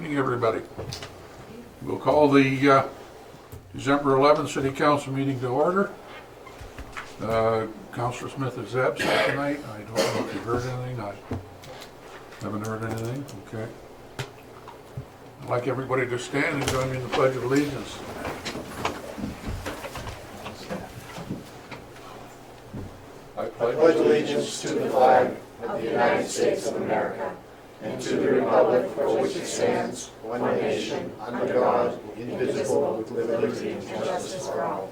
evening, everybody. We'll call the December 11th City Council meeting to order. Councilor Smith is absent tonight. I don't know if you've heard anything. I haven't heard anything. Okay. I'd like everybody to stand and join me in the Pledge of Allegiance. I pledge allegiance to the flag of the United States of America and to the republic for which it stands, one nation, under God, indivisible, with liberty and justice for all.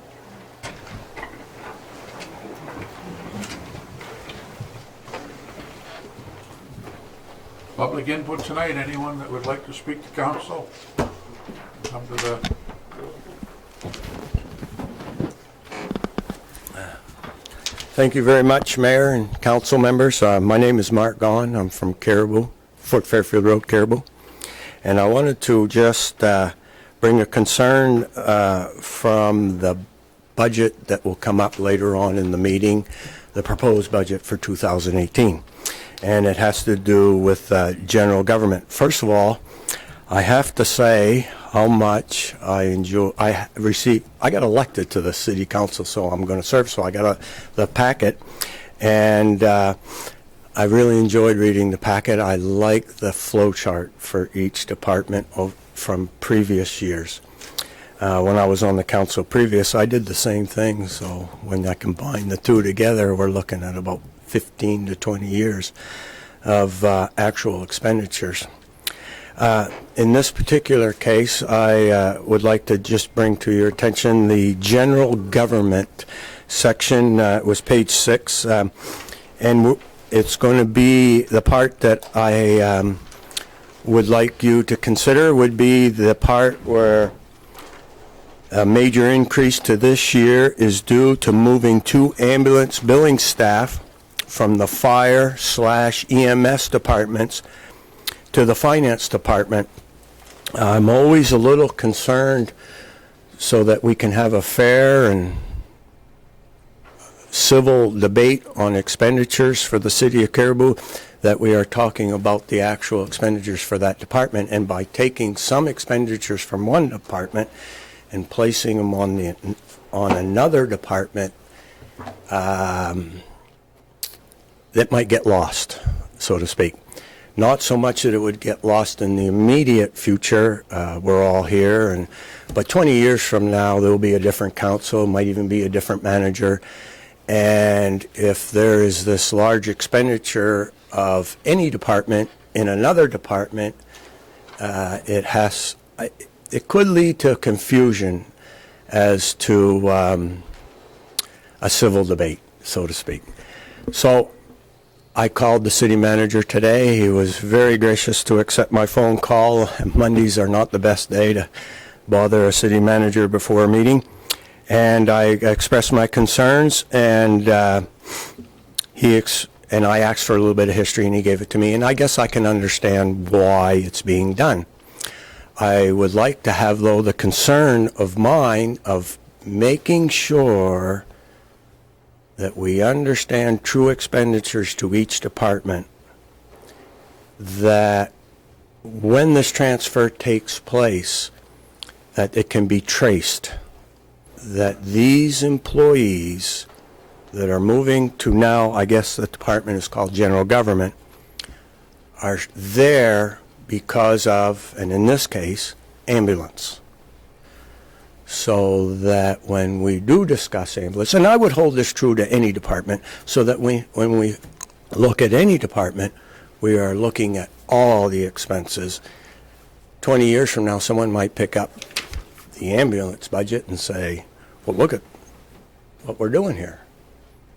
Public input tonight. Anyone that would like to speak to council? Come to the... Thank you very much, Mayor and council members. My name is Mark Gaughan. I'm from Caribou, Fort Fairfield Road, Caribou. And I wanted to just bring a concern from the budget that will come up later on in the meeting, the proposed budget for 2018. And it has to do with general government. First of all, I have to say how much I enjoy. I got elected to the city council, so I'm going to serve. So I got the packet, and I really enjoyed reading the packet. I like the flow chart for each department from previous years. When I was on the council previous, I did the same thing. So when I combine the two together, we're looking at about 15 to 20 years of actual expenditures. In this particular case, I would like to just bring to your attention the general government section. It was page 6, and it's going to be the part that I would like you to consider would be the part where a major increase to this year is due to moving 2 ambulance billing staff from the fire/EMS departments to the finance department. I'm always a little concerned so that we can have a fair and civil debate on expenditures for the city of Caribou, that we are talking about the actual expenditures for that department, and by taking some expenditures from one department and placing them on another department, that might get lost, so to speak. Not so much that it would get lost in the immediate future. We're all here, but 20 years from now, there will be a different council, might even be a different manager. And if there is this large expenditure of any department in another department, it could lead to confusion as to a civil debate, so to speak. So I called the city manager today. He was very gracious to accept my phone call. Mondays are not the best day to bother a city manager before a meeting. And I expressed my concerns, and I asked for a little bit of history, and he gave it to me. And I guess I can understand why it's being done. I would like to have, though, the concern of mine of making sure that we understand true expenditures to each department, that when this transfer takes place, that it can be traced, that these employees that are moving to now, I guess the department is called general government, are there because of, and in this case, ambulance. So that when we do discuss ambulance, and I would hold this true to any department, so that when we look at any department, we are looking at all the expenses. 20 years from now, someone might pick up the ambulance budget and say, well, look at what we're doing here.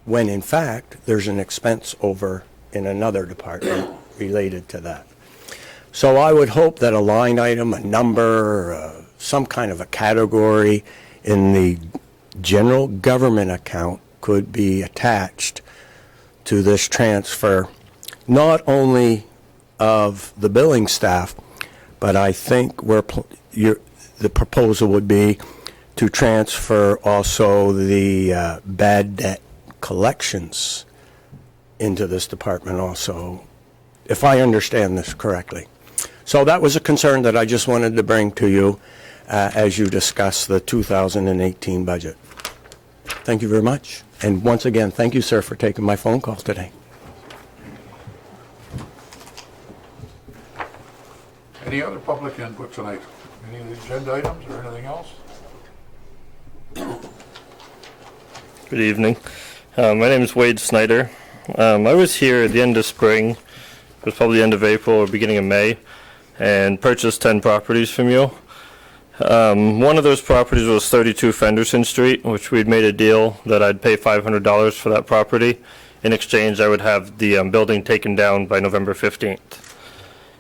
When in fact, there's an expense over in another department related to that. So I would hope that a line item, a number, some kind of a category in the general government account could be attached to this transfer, not only of the billing staff, but I think the proposal would be to transfer also the bad debt collections into this department also, if I understand this correctly. So that was a concern that I just wanted to bring to you as you discuss the 2018 budget. Thank you very much. And once again, thank you, sir, for taking my phone call today. Any other public input tonight? Any of the agenda items or anything else? Good evening. My name is Wade Snyder. I was here at the end of spring, it was probably the end of April or beginning of May, and purchased 10 properties from you. One of those properties was 32 Fenderson Street, which we'd made a deal that I'd pay $500 for that property. In exchange, I would have the building taken down by November 15th.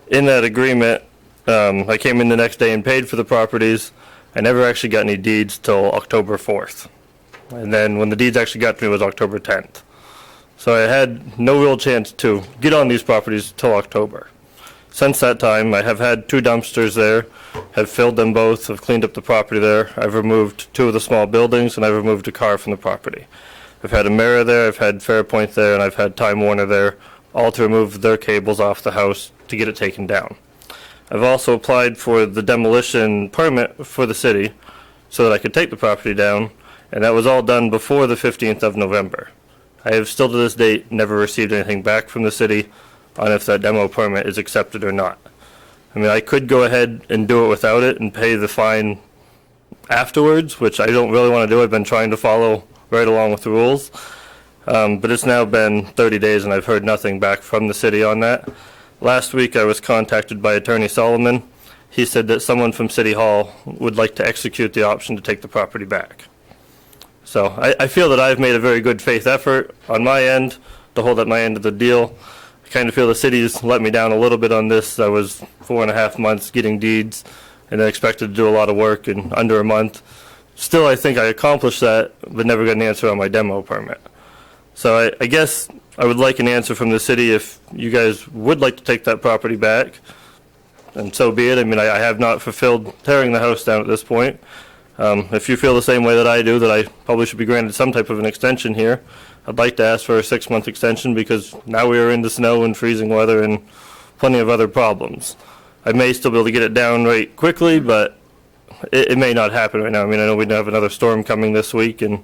In that agreement, I came in the next day and paid for the properties. I never actually got any deeds till October 4th. And then when the deeds actually got to me was October 10th. So I had no real chance to get on these properties till October. Since that time, I have had 2 dumpsters there, have filled them both, have cleaned up the property there. I've removed 2 of the small buildings, and I've removed a car from the property. I've had Emera there, I've had Fairpoint there, and I've had Time Warner there, all to remove their cables off the house to get it taken down. I've also applied for the demolition permit for the city so that I could take the property down, and that was all done before the 15th of November. I have still to this date never received anything back from the city on if that demo permit is accepted or not. I mean, I could go ahead and do it without it and pay the fine afterwards, which I don't really want to do. I've been trying to follow right along with the rules. But it's now been 30 days and I've heard nothing back from the city on that. Last week I was contacted by Attorney Solomon. He said that someone from City Hall would like to execute the option to take the property back. So I feel that I've made a very good faith effort on my end to hold up my end of the deal. I kind of feel the city's let me down a little bit on this. I was 4.5 months getting deeds and I expected to do a lot of work in under a month. Still, I think I accomplished that, but never got an answer on my demo permit. So I guess I would like an answer from the city if you guys would like to take that property back, and so be it. I mean, I have not fulfilled tearing the house down at this point. If you feel the same way that I do, that I probably should be granted some type of an extension here, I'd like to ask for a 6-month extension because now we are into snow and freezing weather and plenty of other problems. I may still be able to get it down right quickly, but it may not happen right now. I mean, I know we have another storm coming this week, and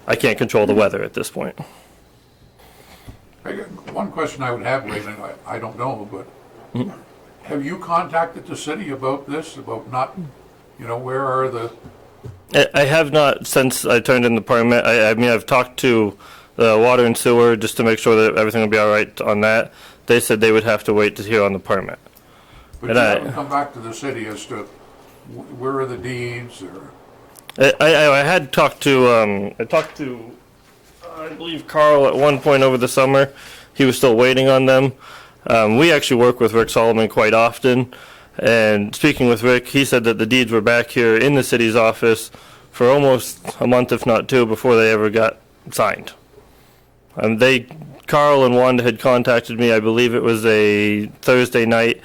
I can't control the weather at this point. One question I would have, Wade, and I don't know, but have you contacted the city about this, about not, where are the... I have not since I turned in the permit. I mean, I've talked to the water and sewer just to make sure that everything will be all right on that. They said they would have to wait to hear on the permit. But you haven't come back to the city as to where are the deeds, or... I had talked to, I believe, Carl at one point over the summer. He was still waiting on them. We actually work with Rick Solomon quite often. And speaking with Rick, he said that the deeds were back here in the city's office for almost a month, if not 2, before they ever got signed. Carl and Wanda had contacted me, I believe it was a Thursday night,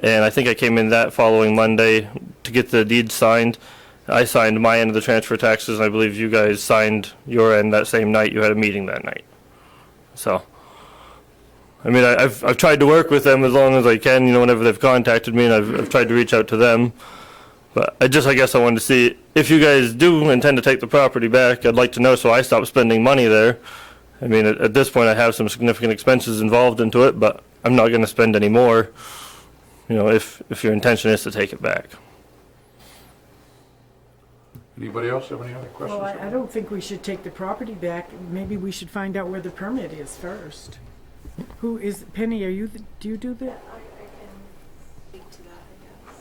and I think I came in that following Monday to get the deeds signed. I signed my end of the transfer taxes, and I believe you guys signed your end that same night. You had a meeting that night. So, I mean, I've tried to work with them as long as I can, whenever they've contacted me, and I've tried to reach out to them. But I guess I wanted to see, if you guys do intend to take the property back, I'd like to know so I stop spending money there. I mean, at this point I have some significant expenses involved into it, but I'm not going to spend any more, if your intention is to take it back. Anybody else have any other questions? Well, I don't think we should take the property back. Maybe we should find out where the permit is first. Who is, Penny, do you do that? I can speak to that, I guess.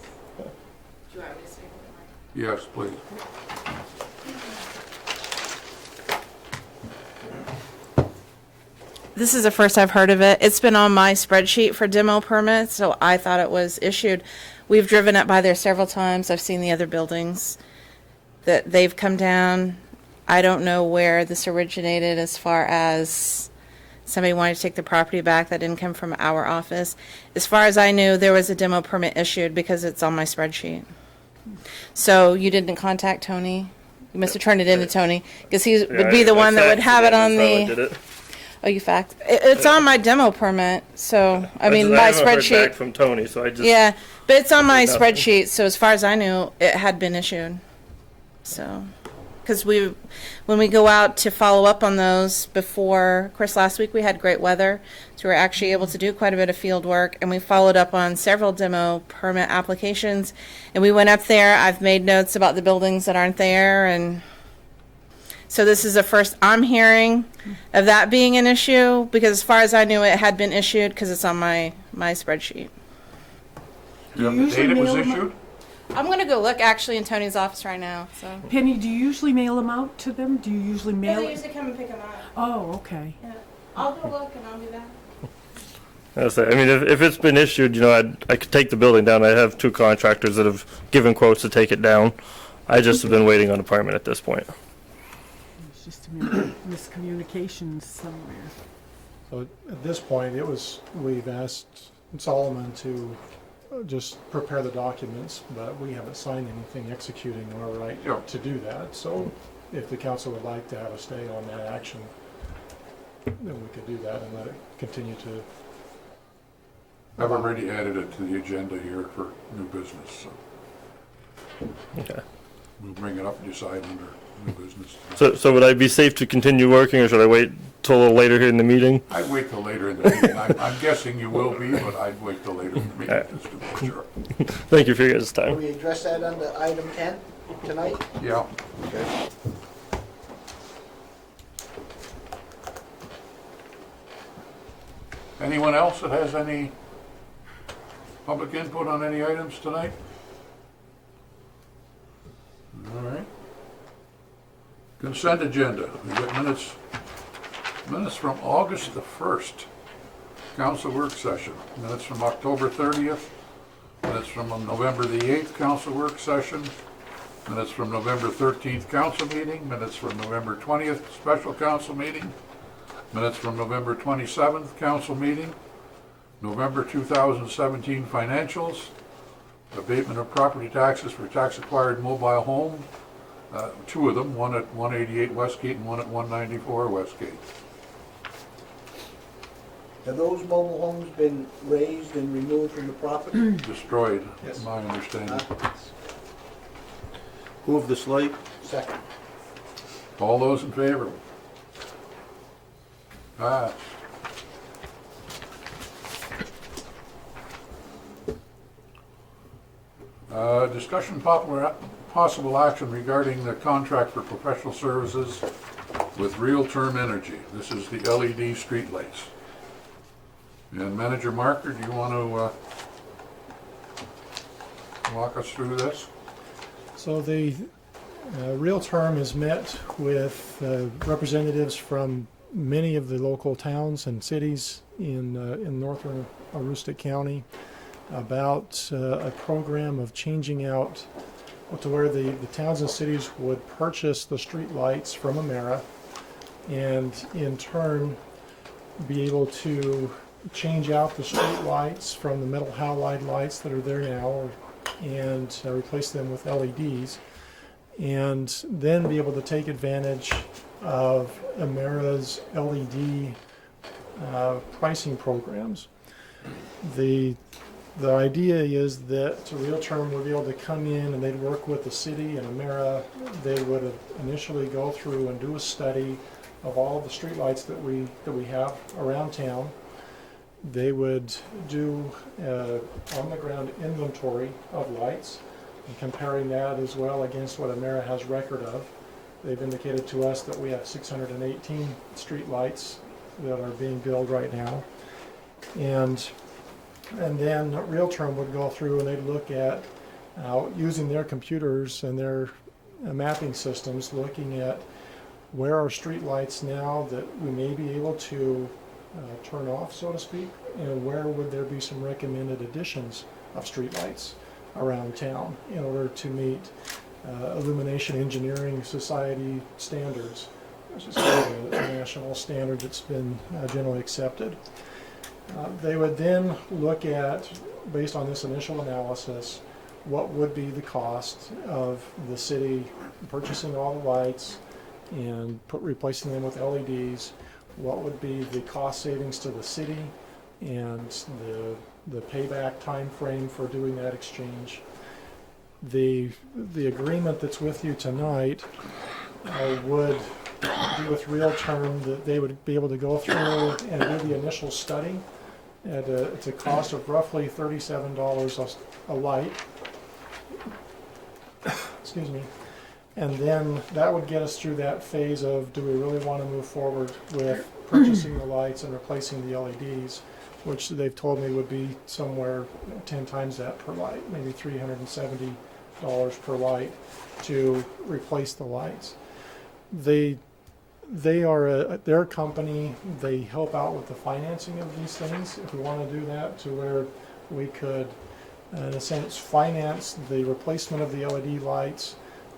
Do you want me to speak with Mike? Yes, please. This is the first I've heard of it. It's been on my spreadsheet for demo permits, so I thought it was issued. We've driven up by there several times. I've seen the other buildings that they've come down. I don't know where this originated as far as somebody wanted to take the property back. That didn't come from our office. As far as I knew, there was a demo permit issued because it's on my spreadsheet. So you didn't contact Tony? You must have turned it into Tony, because he would be the one that would have it on the... Oh, you fact. It's on my demo permit, so, I mean, my haven't heard back spreadsheet. from Tony, so I just. Yeah, but it's on my Nothing. spreadsheet, so as far as I knew, it had been issued. So, because when we go out to follow up on those before, of course, last week we had great weather, so we were actually able to do quite a bit of field work, and we followed up on several demo permit applications, and we went up there. I've made notes about the buildings that aren't there, and so this is the first I'm hearing of that being an issue, because as far as I knew, it had been issued, because it's on my spreadsheet. Do you have you the date it usually was mail them issued? I'm going to go look, actually, in Tony's office right now, so. Penny, do you usually mail them out to them? Do you usually mail it? come and pick them up. Oh, okay. Yeah. I'll go look and I'll be back. I mean, if it's been issued, I could take the building down. I have 2 contractors that have given quotes to take it down. I just have been waiting on a permit at this point. It's just a miscommunication somewhere. So at this point, we've asked Solomon to just prepare the documents, but we haven't signed anything executing our right Yeah. to do that. So if the council would like to have a stay on that action, then we could do that and let it continue to. I've already added it to the agenda here for new business, so Okay. we'll bring it up and decide under new business. So would I be safe to continue working, or should I wait till a little later here in the meeting? I'd wait till later in the meeting. I'm guessing you will be, but I'd wait till later in the meeting, just to be sure. Thank you for your guys' Can time. we address that under item 10 tonight? Yeah. Okay. Anyone else that has any public input on any items tonight? All right. Consent agenda. We've got minutes from August the 1st, council work session. Minutes from October 30th. Minutes from November the 8th, council work session. Minutes from November 13th, council meeting. Minutes from November 20th, special council meeting. Minutes from November 27th, council meeting. November 2017 financials. Abatement of property taxes for tax-acquired mobile home. 2 of them, one at 188 Westgate and one at 194 Westgate. Have those mobile homes been raised and removed from the property? Destroyed, Yes. my understanding. Move the slate. Second. All those in favor? Pass. Discussion possible action regarding the contract for professional services with Real Term Energy. This is the LED streetlights. And Manager Marker, do you want to walk us through this? So the Real Term has met with representatives from many of the local towns and cities in northern Aroostook County about a program of changing out to where the towns and cities would purchase the street lights from Emera and in turn be able to change out the street lights from the metal halide lights that are there now and replace them with LEDs, and then be able to take advantage of Emera's LED pricing programs. The idea is that Real Term would be able to come in and they'd work with the city and Emera. They would initially go through and do a study of all of the streetlights that we have around town. They would do on-the-ground inventory of lights and comparing that as well against what Emera has record of. They've indicated to us that we have 618 streetlights that are being billed right now. And then Real Term would go through and they'd look at using their computers and their mapping systems, looking at where are streetlights now that we may be able to turn off, so to speak, and where would there be some recommended additions of streetlights around town in order to meet Illumination Engineering Society standards, which is kind of a national standard that's been generally accepted. They would then look at, based on this initial analysis, what would be the cost of the city purchasing all the lights and replacing them with LEDs, what would be the cost savings to the city, and the payback time frame for doing that exchange. The agreement that's with you tonight would do with Real Term that they would be able to go through and do the initial study at it's a cost of roughly $37 a light. Excuse me. And then that would get us through that phase of, do we really want to move forward with purchasing the lights and replacing the LEDs, which they've told me would be somewhere 10 times that per light, maybe $370 per light to replace the lights. They are their company. They help out with the financing of these things. If we want to do that to where we could, in a sense, finance the replacement of the LED lights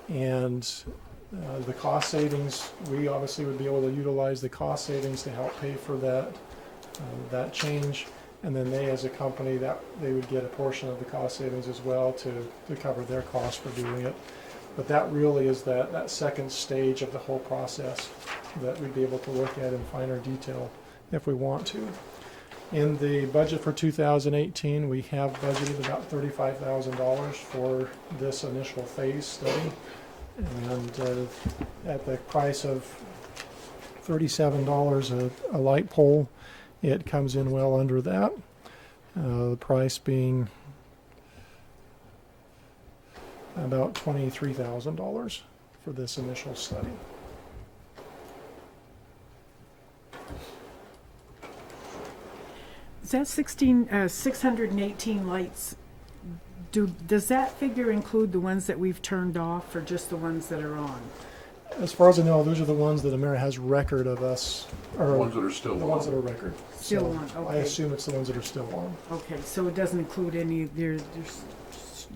and the cost savings, we obviously would be able to utilize the cost savings to help pay for that change. And then they, as a company, that they would get a portion of the cost savings as well to cover their costs for doing it. But that really is that second stage of the whole process that we'd be able to look at in finer detail if we want to. In the budget for 2018, we have budgeted about $35,000 for this initial phase study. And at the price of $37 a light pole, it comes in well under that. The price being about $23,000 for this initial study. Is that 618 lights? Does that figure include the ones that we've turned off, or just the ones that are on? As far as I know, those are the ones that Emera has record of us, or The ones that are still the on. ones that are record. Still So on, I okay. assume it's the ones that are still on. Okay, so it doesn't include any, there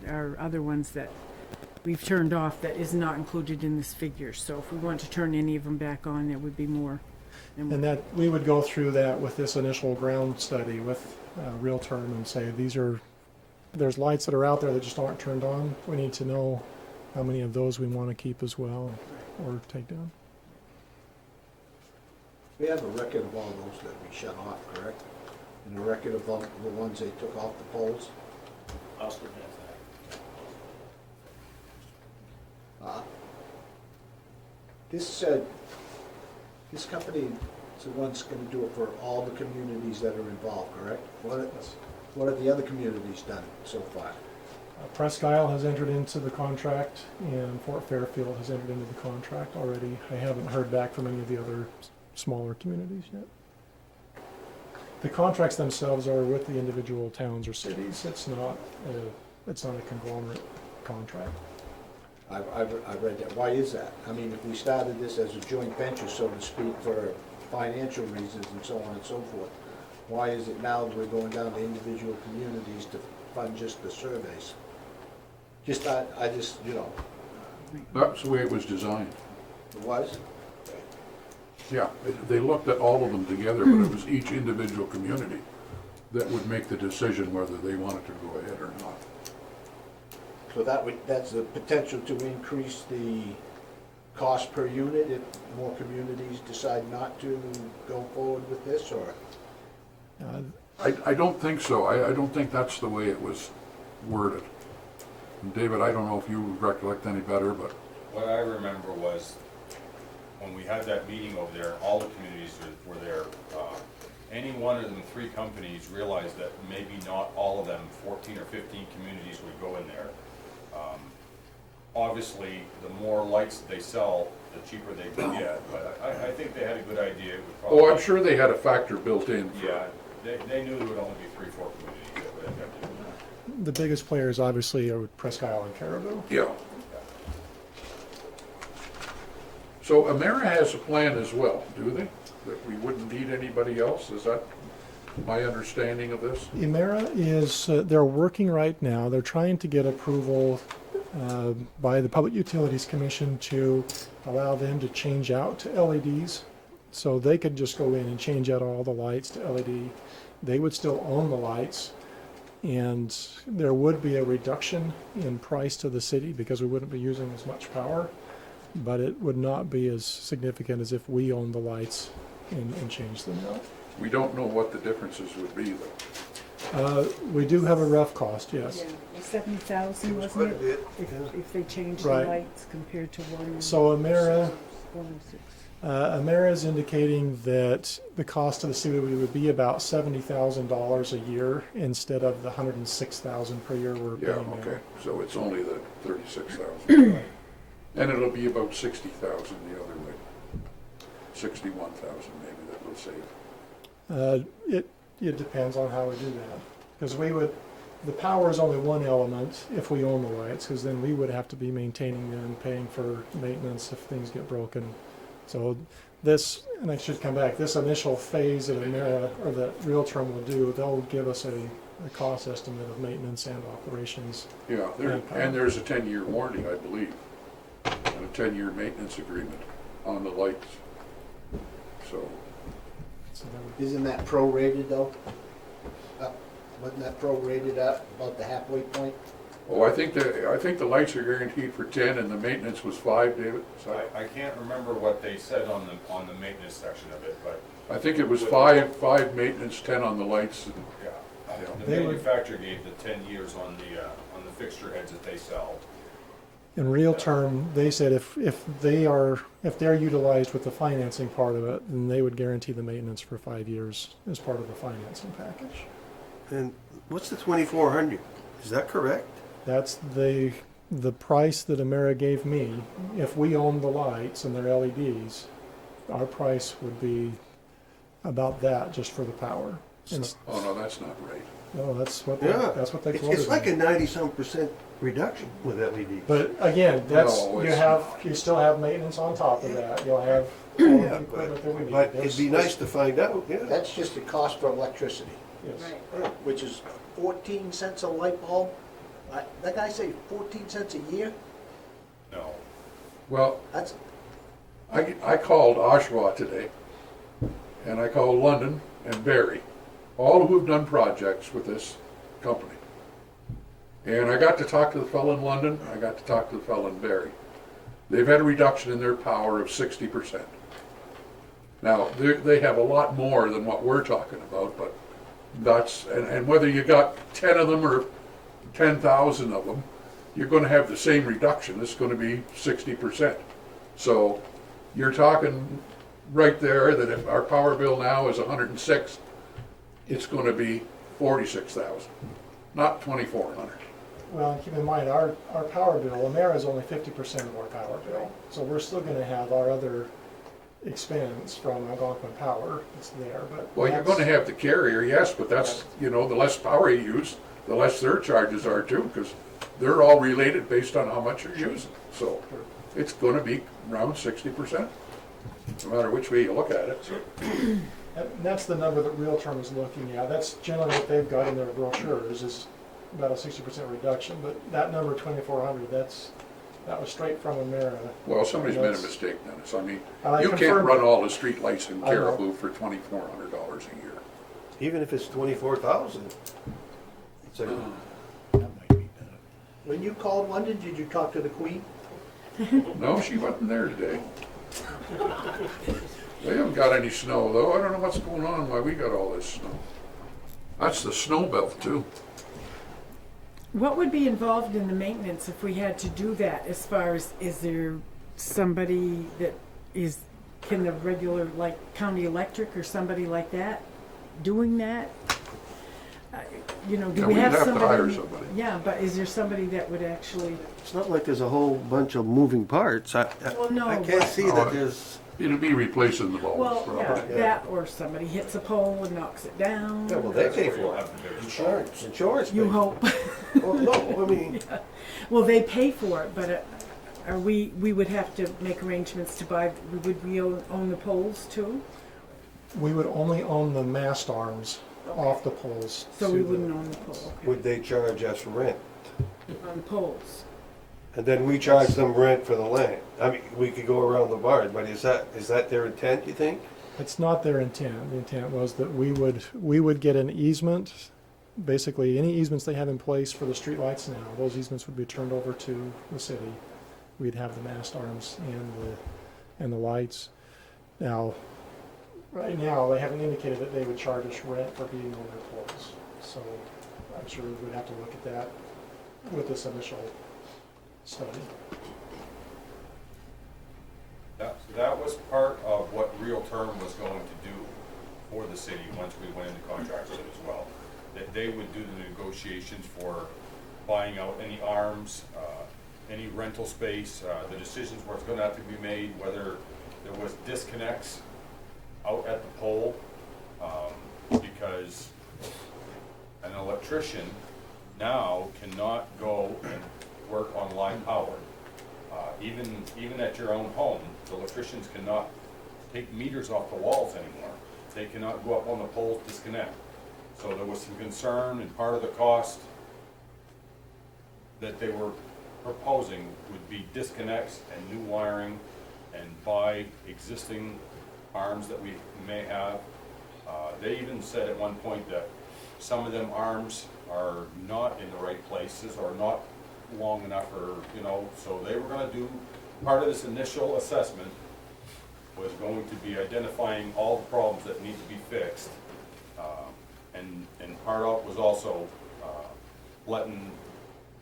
are other ones that we've turned off that is not included in this figure. So if we want to turn any of them back on, it would be more. And that, we would go through that with this initial ground study with Real Term and say, there's lights that are out there that just aren't turned on. We need to know how many of those we want to keep as well or take down. We have a record of all those that we shut off, correct? And a record of all the ones they took off the poles? Austin has This company is the one's going to do it for all the communities that are involved, correct? What have the other communities done so far? Presque Isle has entered into the contract, and Fort Fairfield has entered into the contract already. I haven't heard back from any of the other smaller communities yet. The contracts themselves are with the individual towns or cities. It's not a conglomerate contract. I've read that. Why is that? I mean, if we started this as a joint venture, so to speak, for financial reasons and so on and so forth, why is it now that we're going down to individual communities to fund just the surveys? I just, That's the way it was designed. it was? Yeah, they looked at all of them together, but it was each individual community that would make the decision whether they wanted to go ahead or not. So that's the potential to increase the cost per unit if more communities decide not to go forward with this, or? I don't think so. I don't think that's the way it was worded. And David, I don't know if you recollect any better, but What I remember was, when we had that meeting over there, all the communities were there. Any one of them 3 companies realized that maybe not all of them, 14 or 15 communities would go in there. Obviously, the more lights they sell, the cheaper they can get, but I think they had a good idea. It would probably, oh, I'm sure they had a factor built in. Yeah, they knew there would only be 3 or 4 communities that would end up doing that. The biggest players obviously are Presque Isle and Caribou. Yeah. So Emera has a plan as well, do they? That we wouldn't need anybody else? Is that my understanding of this? Emera is, they're working right now, they're trying to get approval by the Public Utilities Commission to allow them to change out to LEDs. So they could just go in and change out all the lights to LED. They would still own the lights, and there would be a reduction in price to the city because we wouldn't be using as much power, but it would not be as significant as if we owned the lights and change them out. We don't know what the differences would be though. We do have a rough cost, yes. 70,000, wasn't it? If they change the Right. lights compared to one. So Emera, 106. Emera is indicating that the cost to the city would be about $70,000 a year instead of the $106,000 per year we're Yeah, paying now. okay, so it's only the 36,000. And it'll be about 60,000 the other way. 61,000 maybe that will save. It depends on how we do that. Because the power is only one element if we own the lights, because then we would have to be maintaining them, paying for maintenance if things get broken. So this, and I should come back, this initial phase that Emera, or that Realterm will do, they'll give us a cost estimate of maintenance and operations. Yeah, and there's a 10-year warranty, I believe, and a 10-year maintenance agreement on the lights. So, So that would- Isn't that prorated though? Wasn't that prorated at about the halfway point? oh, I think the lights are guaranteed for 10 and the maintenance was 5, David? So I can't remember what they said on the maintenance section of it, but, I think it was 5 maintenance, 10 on the lights. And, yeah. Yeah. The They would- manufacturer gave the 10 years on the fixture heads that they sell. In Realterm, they said if they're utilized with the financing part of it, then they would guarantee the maintenance for 5 years as part of the financing package. And what's the 2,400? Is that correct? That's the price that Emera gave me. If we owned the lights and their LEDs, our price would be about that just for the power. And oh, no, that's not right. no, that's what Yeah. they quoted. It's like me. a 90-some% reduction with LEDs. But again, that's No, you still have maintenance on top of that. You'll have all the Yeah, equipment that we need. but it'd be nice to find out, yeah. That's just the cost for electricity, Yes. which is 14 cents a light bulb. That guy say 14 cents a year? No. Well, That's, I called Oshawa today, and I called London and Barry, all who have done projects with this company. And I got to talk to the fellow in London, I got to talk to the fellow in Barry. They've had a reduction in their power of 60%. Now, they have a lot more than what we're talking about, but that's, and whether you got 10 of them or 10,000 of them, you're gonna have the same reduction, it's gonna be 60%. So, you're talking right there that if our power bill now is 106, it's gonna be 46,000, not 2,400. Well, and keep in mind, our power bill, Emera is only 50% of our power bill. So we're still gonna have our other expense from Algonquin Power that's there, but. Well, you're gonna have the carrier, yes, but that's, the less power you use, the less their charges are too, because they're all related based on how much you're using. So, it's gonna be around 60%, no matter which way you look at it. And that's the number that Realterm is looking at. That's generally what they've got in their brochures, is about a 60% reduction. But that number, 2,400, that was straight from Emera. Well, somebody's made a That's- mistake, Dennis. I mean, And I you can't confirmed run it. all the street lights in I know. Caribou for $2,400 a year. Even if it's 24,000. It's like, when you called London, did you talk to the Queen? No, she wasn't there today. They haven't got any snow, though. I don't know what's going on, why we got all this snow. That's the snow belt, too. What would be involved in the maintenance if we had to do that, as far as, is there somebody that can the regular, like County Electric or somebody like that, doing that? Do Yeah, we we'd have have to somebody? hire somebody. Yeah, but is there somebody that would actually, it's not like there's a whole bunch of moving parts. Well, no, I can't but- see that there's, It'll be replacing the bulbs, well, yeah, probably. that, or somebody hits a pole and knocks it down? yeah, well, they pay Where you'll for it. have the biggest Insurance, insurance. You pays. hope. Well, no, I mean, Well, they pay for it, but we would have to make arrangements to buy, would we own the poles too? We would only own the mast arms off the poles. So to we the- wouldn't own the pole, would they charge us rent? on the poles. And then we charge them rent for the land. I mean, we could go around the barn, but is that their intent, you think? It's not their intent. The intent was that we would get an easement. Basically, any easements they have in place for the streetlights now, those easements would be turned over to the city. We'd have the mast arms and the lights. Now, Right now, they haven't indicated that they would charge us rent for being on their poles. So I'm sure we'd have to look at that with this initial study. That was part of what Real Term was going to do for the city once we went into contract with it as well. That they would do the negotiations for buying out any arms, any rental space, the decisions where it's gonna have to be made, whether there was disconnects out at the pole, because an electrician now cannot go and work on line power. Even at your own home, the electricians cannot take meters off the walls anymore. They cannot go up on the poles, disconnect. So there was some concern, and part of the cost that they were proposing would be disconnects and new wiring and buy existing arms that we may have. They even said at one point that some of them arms are not in the right places or not long enough, or, you know, so they were gonna do, part of this initial assessment was going to be identifying all the problems that need to be fixed. And part of it was also letting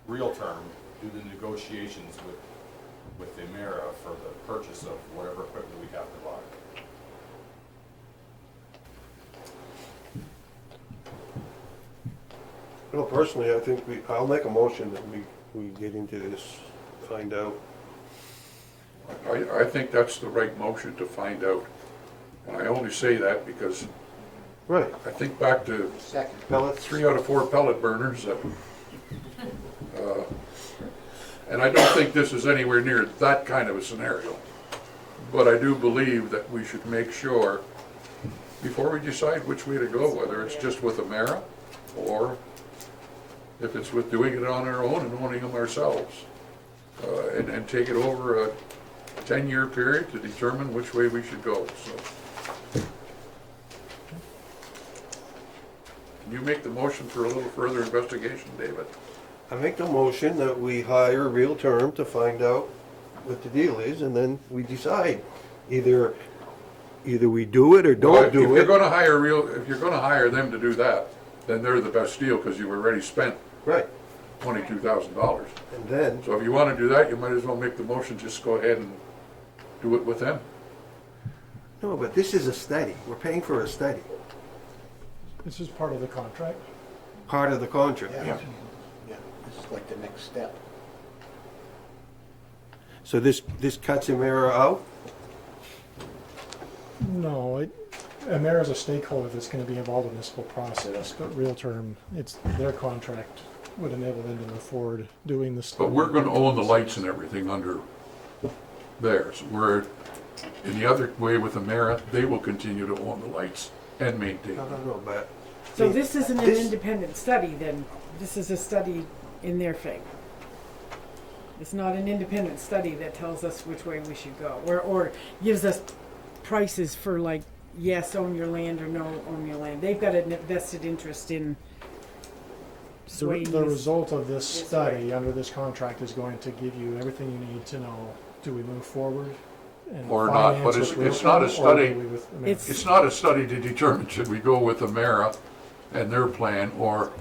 Real Term do the negotiations with the Emera for the purchase of whatever equipment we have to buy. Well, personally, I think I'll make a motion that we get into this, find out. I think that's the right motion to find out. And I only say that because Right. I think back to Second. Pellets? 3 out of 4 pellet burners that, and I don't think this is anywhere near that kind of a scenario. But I do believe that we should make sure, before we decide which way to go, whether it's just with Emera or if it's with doing it on our own and owning them ourselves, and take it over a 10-year period to determine which way we should go, so. Can you make the motion for a little further investigation, David? I make the motion that we hire Real Term to find out what the deal is, and then we decide. Either we do it or Well, don't if do you're it. gonna hire them to do that, then they're the best deal, because you've already spent Right. $22,000. And then, So if you wanna do that, you might as well make the motion, just go ahead and do it with them. no, but this is a study. We're paying for a study, This is part of the contract. part of the contract. Yeah, this is like the next step. So this cuts Emera out? No, Emera is a stakeholder that's going to be involved in this whole process, but Real Term, it's their contract would enable them to move forward doing this. But we're gonna own the lights and everything under theirs. Where in the other way with Emera, they will continue to own the lights and maintain them. No, but. So this isn't an This- independent study then? This is a study in their favor? It's not an independent study that tells us which way we should go, or gives us prices for like, yes, own your land, or no, own your land. They've got a vested interest in swaying The this. result of this this study under this contract is going to give you everything you need to know. Do we move forward? and Or not, but finance it's- with it's not a Real Term, or study. do we with Emera? It's- It's not a study to determine should we go with Emera and their plan or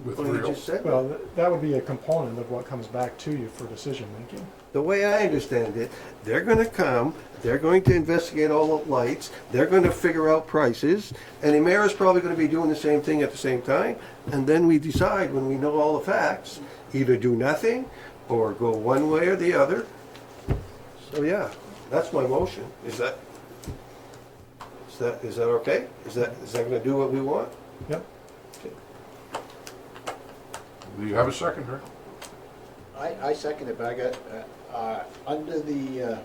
with Well, you Real. just said that. Well, that would be a component of what comes back to you for decision making. The way I understand it, they're gonna come, they're going to investigate all the lights, they're gonna figure out prices, and Emera's probably gonna be doing the same thing at the same time, and then we decide, when we know all the facts, either do nothing, or go one way or the other. So, yeah, that's my motion. Is that okay? Is that gonna do what we want? Yep. Do you have a second, Rick? I second it, but I got, under the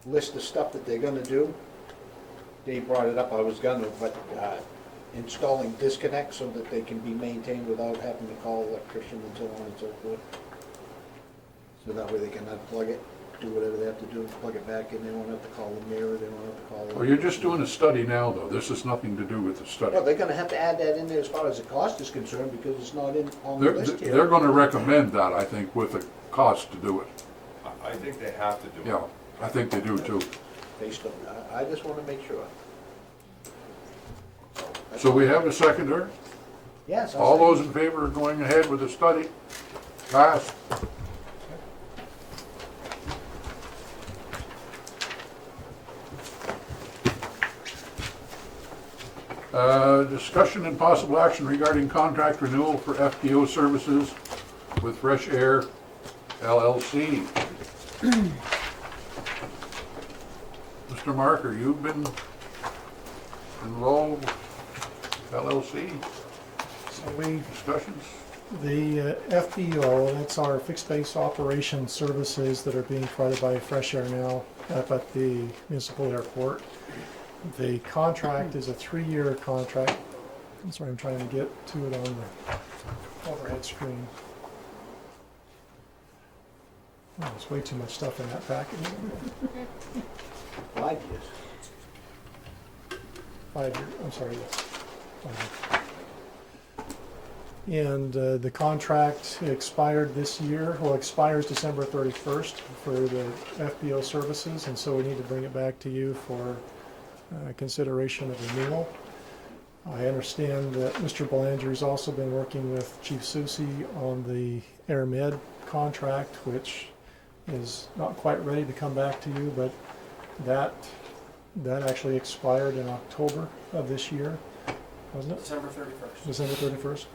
list of stuff that they're gonna do, Dave brought it up, I was gonna, but installing disconnects so that they can be maintained without having to call electrician and so on and so forth. So that way they can unplug it, do whatever they have to do, plug it back in, they won't have to call the mirror, they won't have to call. Well, you're just doing a study now, though. This has nothing to do with the Well, study. they're gonna have to add that in there as far as the cost is concerned, because it's not on the list here. They're gonna recommend that, I think, with the cost to do it. I think they have to do it. Yeah, I think they do too. Based on, I just wanna make sure. So we have a seconder. Yes. All those in favor of going ahead with the study? Passed. Discussion and possible action regarding contract renewal for FPO services with Fresh Air LLC. Mr. Marker, you've been involved with LLC So we, discussions? the FBO, that's our fixed base operation services that are being provided by Fresh Air now up at the municipal airport. The contract is a 3-year contract. I'm sorry, I'm trying to get to it on the overhead screen. Oh, there's way too much stuff in that package. 5 years. 5 years, I'm sorry, yes. 5 years. And the contract expired this year, well, expires December 31st for the FBO services, and so we need to bring it back to you for consideration of renewal. I understand that Mr. Belanger's also been working with Chief Susi on the AirMed contract, which is not quite ready to come back to you, but that actually expired in October of this year, wasn't it? December 31st. December 31st?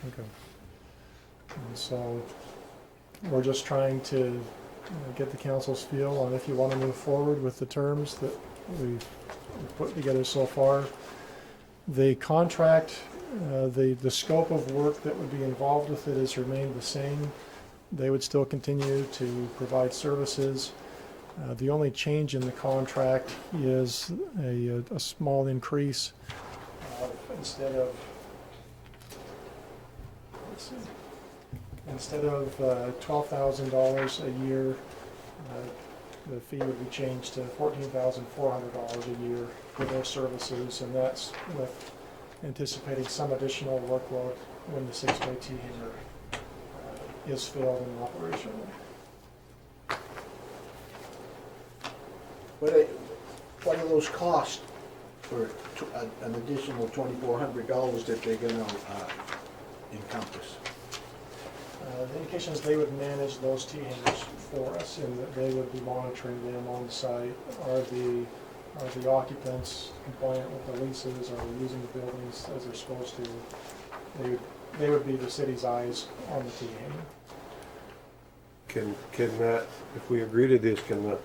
Okay. And so we're just trying to get the council's feel on if you want to move forward with the terms that we've put together so far. The contract, the scope of work that would be involved with it has remained the same. They would still continue to provide services. The only change in the contract is a small increase. Instead of $12,000 a year, the fee would be changed to $14,400 a year for those services, and that's with anticipating some additional workload when the 6x2 hangar is filled and operational. What are those costs for an additional $2,400 that they're gonna encompass? The indication is they would manage those T hangars for us, and that they would be monitoring them on site. Are the occupants compliant with the leases? Are they using the buildings as they're supposed to? They would be the city's eyes on the T hangar. Can that, if we agree to this, can the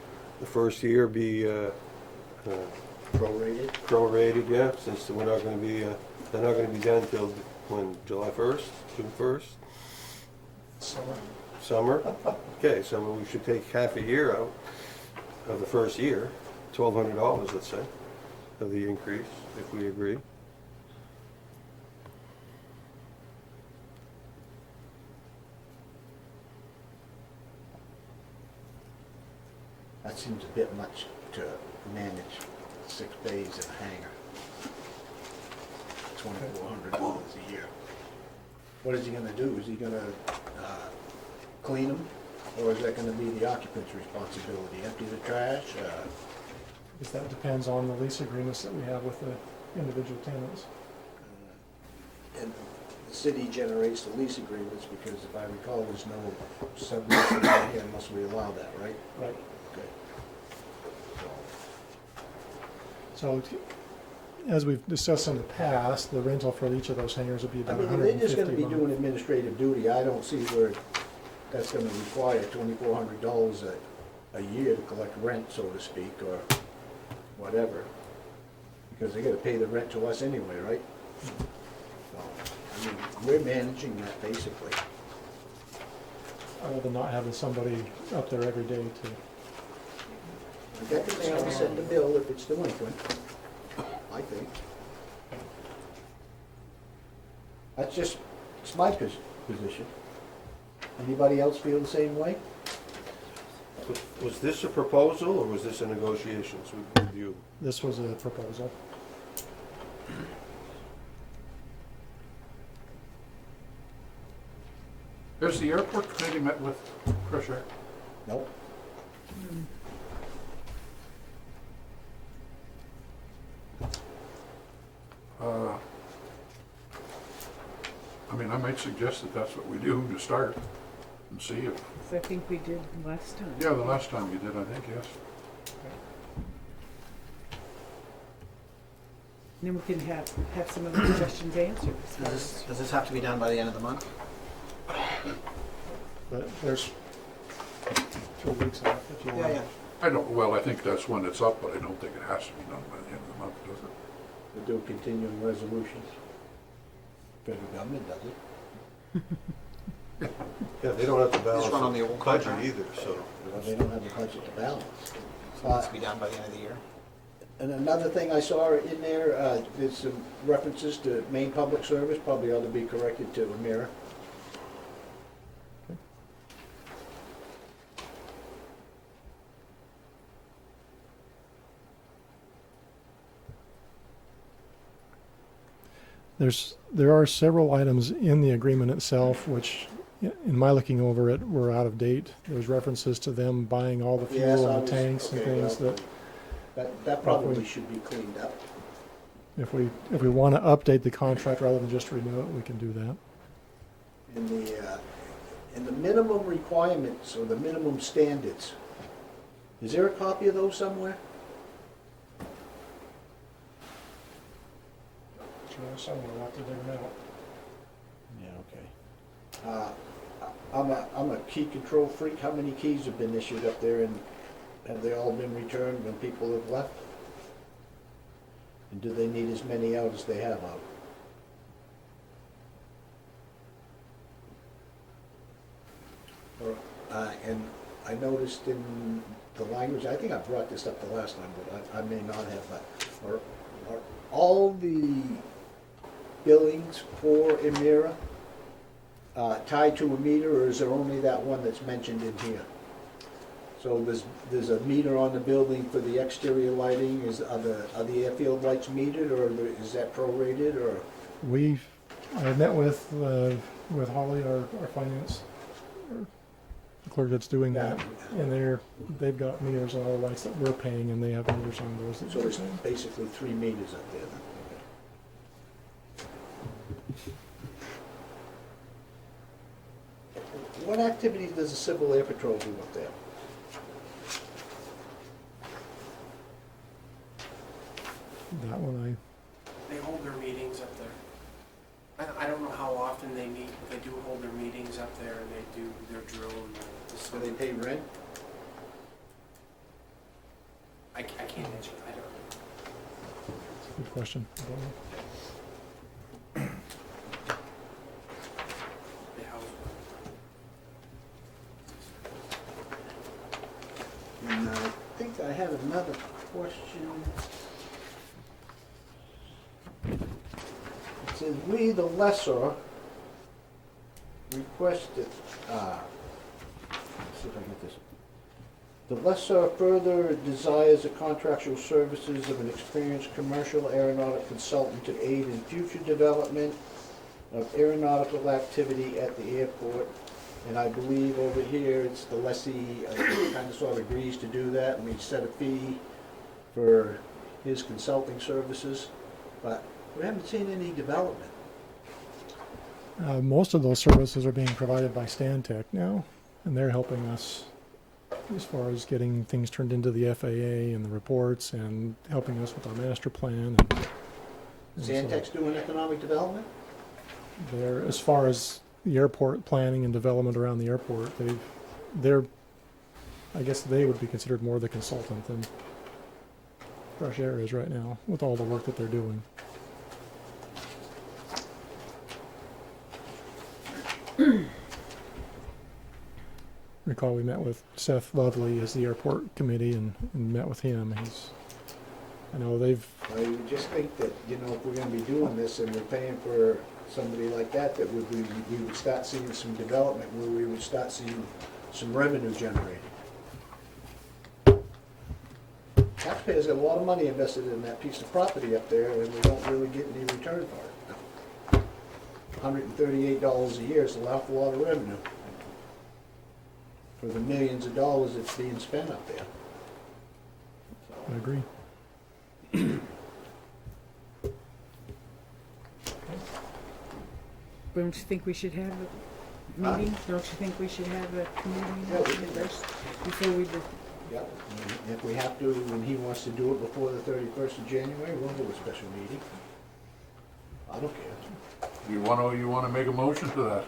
first year be Prorated? prorated, yeah, since we're not gonna be, they're not gonna be done till when, July 1st, June 1st? Summer? Okay, so we should take half a year out of the first year, $1,200, let's say, of the increase, if we agree. That seems a bit much to manage 6 bays in a hangar. $2,400 a year. What is he gonna do? Is he gonna clean them? Or is that gonna be the occupant's responsibility? Empty the trash? Because that depends on the lease agreements that we have with the individual tenants. And the city generates the lease agreements because if I recall, there's no sublease down here unless we allow that, right? Right. Okay. So, as we've discussed in the past, the rental for each of those hangars would be I about mean, if they're just gonna $150 be a month. doing administrative duty, I don't see where that's gonna require $2,400 a year to collect rent, so to speak, or whatever. Because they gotta pay the rent to us anyway, right? So, I mean, we're managing that basically. Other than not having somebody up there every day to, We got the mail to send the bill if it's delinquent, I think. That's just, it's my position. Anybody else feel the same way? Was this a proposal, or was this a negotiations with you? this was a proposal. Has the airport committee met with Fresh Air? Nope. I mean, I might suggest that that's what we do to start and see if, So I think we did last time. yeah, the last time you did, I think, yes. Then we can have some of the questions answered. as far as- Does this have to be done by the end of the month? But there's 2 weeks left if you want. I don't, well, I think that's when it's up, but I don't think it has to be done by the end of the month, does it? We do continuing resolutions. Federal government does it. Yeah, they don't have to balance Just run on the the old budget contract. either, so. Well, they don't have the budget to balance. So it has to be done by the end of the year. And another thing I saw in there, there's some references to Maine Public Service, probably ought to be corrected to Emera. There are several items in the agreement itself which, in my looking over it, were out of date. There's references to them buying all the Yes, fuel I and was- the tanks and okay, things well, that That probably should be cleaned up. if we want to update the contract rather than just renew it, we can do that. In the minimum requirements or the minimum standards, is there a copy of those somewhere? Sure, someone will have to dig them out. Yeah, okay. I'm a key control freak. How many keys have been issued up there, and have they all been returned when people have left? And do they need as many out as they have out? And I noticed in the language, I think I brought this up the last time, but I may not have, but are all the billings for Emera tied to a meter, or is there only that one that's mentioned in here? So there's a meter on the building for the exterior lighting. Are the airfield lights metered, or is that prorated, or? I met with Holly, our finance clerk that's doing that, and they've got meters on all the lights that we're paying, and they have meters on those that So we're there's paying. basically 3 meters up there then? What activities does the Civil Air Patrol do up there? That one They hold their meetings up there. I don't know how often they meet, but they do hold their meetings up there, and they do their drill and the Do they pay rent? I can't answer, I don't know. good question. I don't know. They house And I think I have another question. It says, we, the lessor, requested, let's see if I get this. The lessor further desires the contractual services of an experienced commercial aeronautic consultant to aid in future development of aeronautical activity at the airport. And I believe over here, it's the lessee kind of sort of agrees to do that, and we set a fee for his consulting services, but we haven't seen any development. Most of those services are being provided by Stantec now, and they're helping us as far as getting things turned into the FAA and the reports, and helping us with our master plan. And so Stantec's doing economic development? they're, as far as the airport planning and development around the airport, I guess they would be considered more the consultant than Fresh Air is right now, with all the work that they're doing. Recall we met with Seth Lovely as the airport committee and met with him. I know they've, I would just think that, if we're gonna be doing this and we're paying for somebody like that, that we would start seeing some development, where we would start seeing some revenue generating. Taxpayers got a lot of money invested in that piece of property up there, and we don't really get any return for it. $138 a year is an awful lot of revenue for the millions of dollars that's being spent up there. I agree. don't you think we should have a meeting? Don't you think we should have a committee Yeah, we meeting can. first before we do? Yeah, and if we have to, when he wants to do it before the 31st of January, we'll do a special meeting. I don't care. You wanna make a motion to that?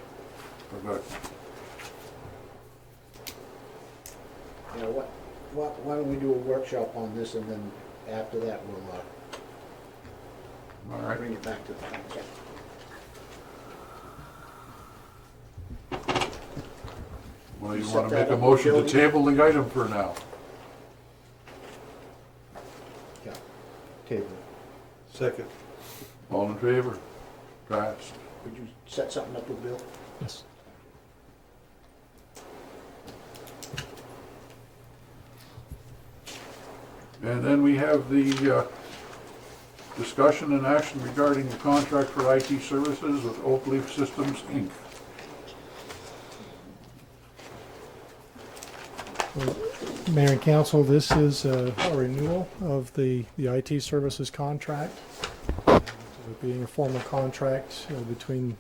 Okay. You know, why don't we do a workshop on this, and then after that, we'll All right. bring it back to the council. Well, you Set wanna that make a up, motion to Joey? table the item for now? Yeah, table. Second. All in favor? Passed. Could you set something up with Bill? Yes. And then we have the discussion and action regarding the contract for IT services with Oak Leaf Systems, Inc. Mayor and council, this is a renewal of the IT services contract. It being a formal contract between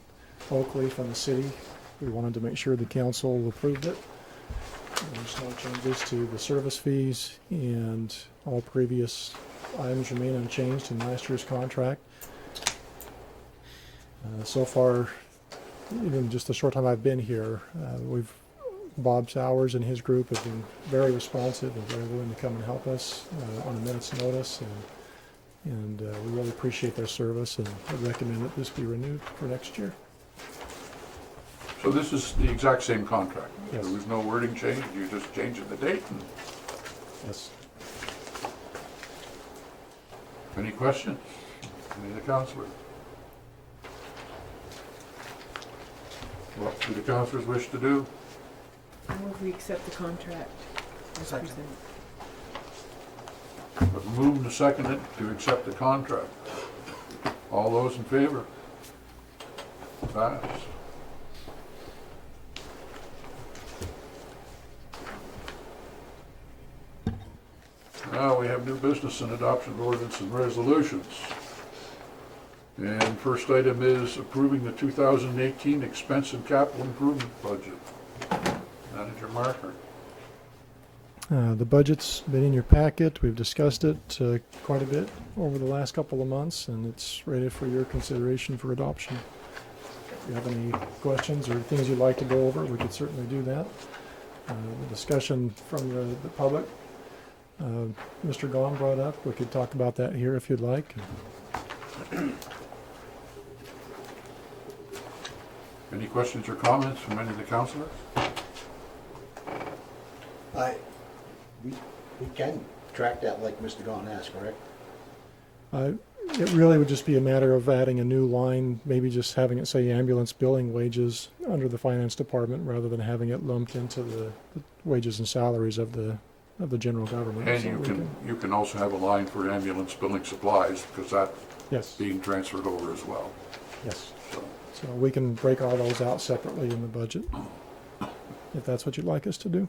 Oakleaf and the city, we wanted to make sure the council approved it. There's no changes to the service fees, and all previous items remain unchanged in last year's contract. So far, even just the short time I've been here, Bob Sowers and his group have been very responsive and very willing to come and help us on a minute's notice, and we really appreciate their service, and I recommend that this be renewed for next year. So this is the exact same contract? Yes. There was no wording change, you're just changing the date? And Yes. any questions? Any of the councilors? What do the councilors wish to do? I move we accept the contract as presented. But moved and seconded to accept the contract. All those in favor? Pass. Now we have new business and adoption of ordinance and resolutions. And first item is approving the 2018 expense and capital improvement budget. Manager Marker. The budget's been in your packet. We've discussed it quite a bit over the last couple of months, and it's ready for your consideration for adoption. If you have any questions or things you'd like to go over, we could certainly do that. The discussion from the public, Mr. Gahn brought up, we could talk about that here if you'd like. Any questions or comments from any of the councilors? We can track that like Mr. Gahn asked, correct? It really would just be a matter of adding a new line, maybe just having it say ambulance billing wages under the finance department rather than having it lumped into the wages and salaries of the general government. And So you can also have a line for ambulance billing supplies, because that's Yes, being transferred over as well. yes. So, So we can break all those out separately in the budget, if that's what you'd like us to do.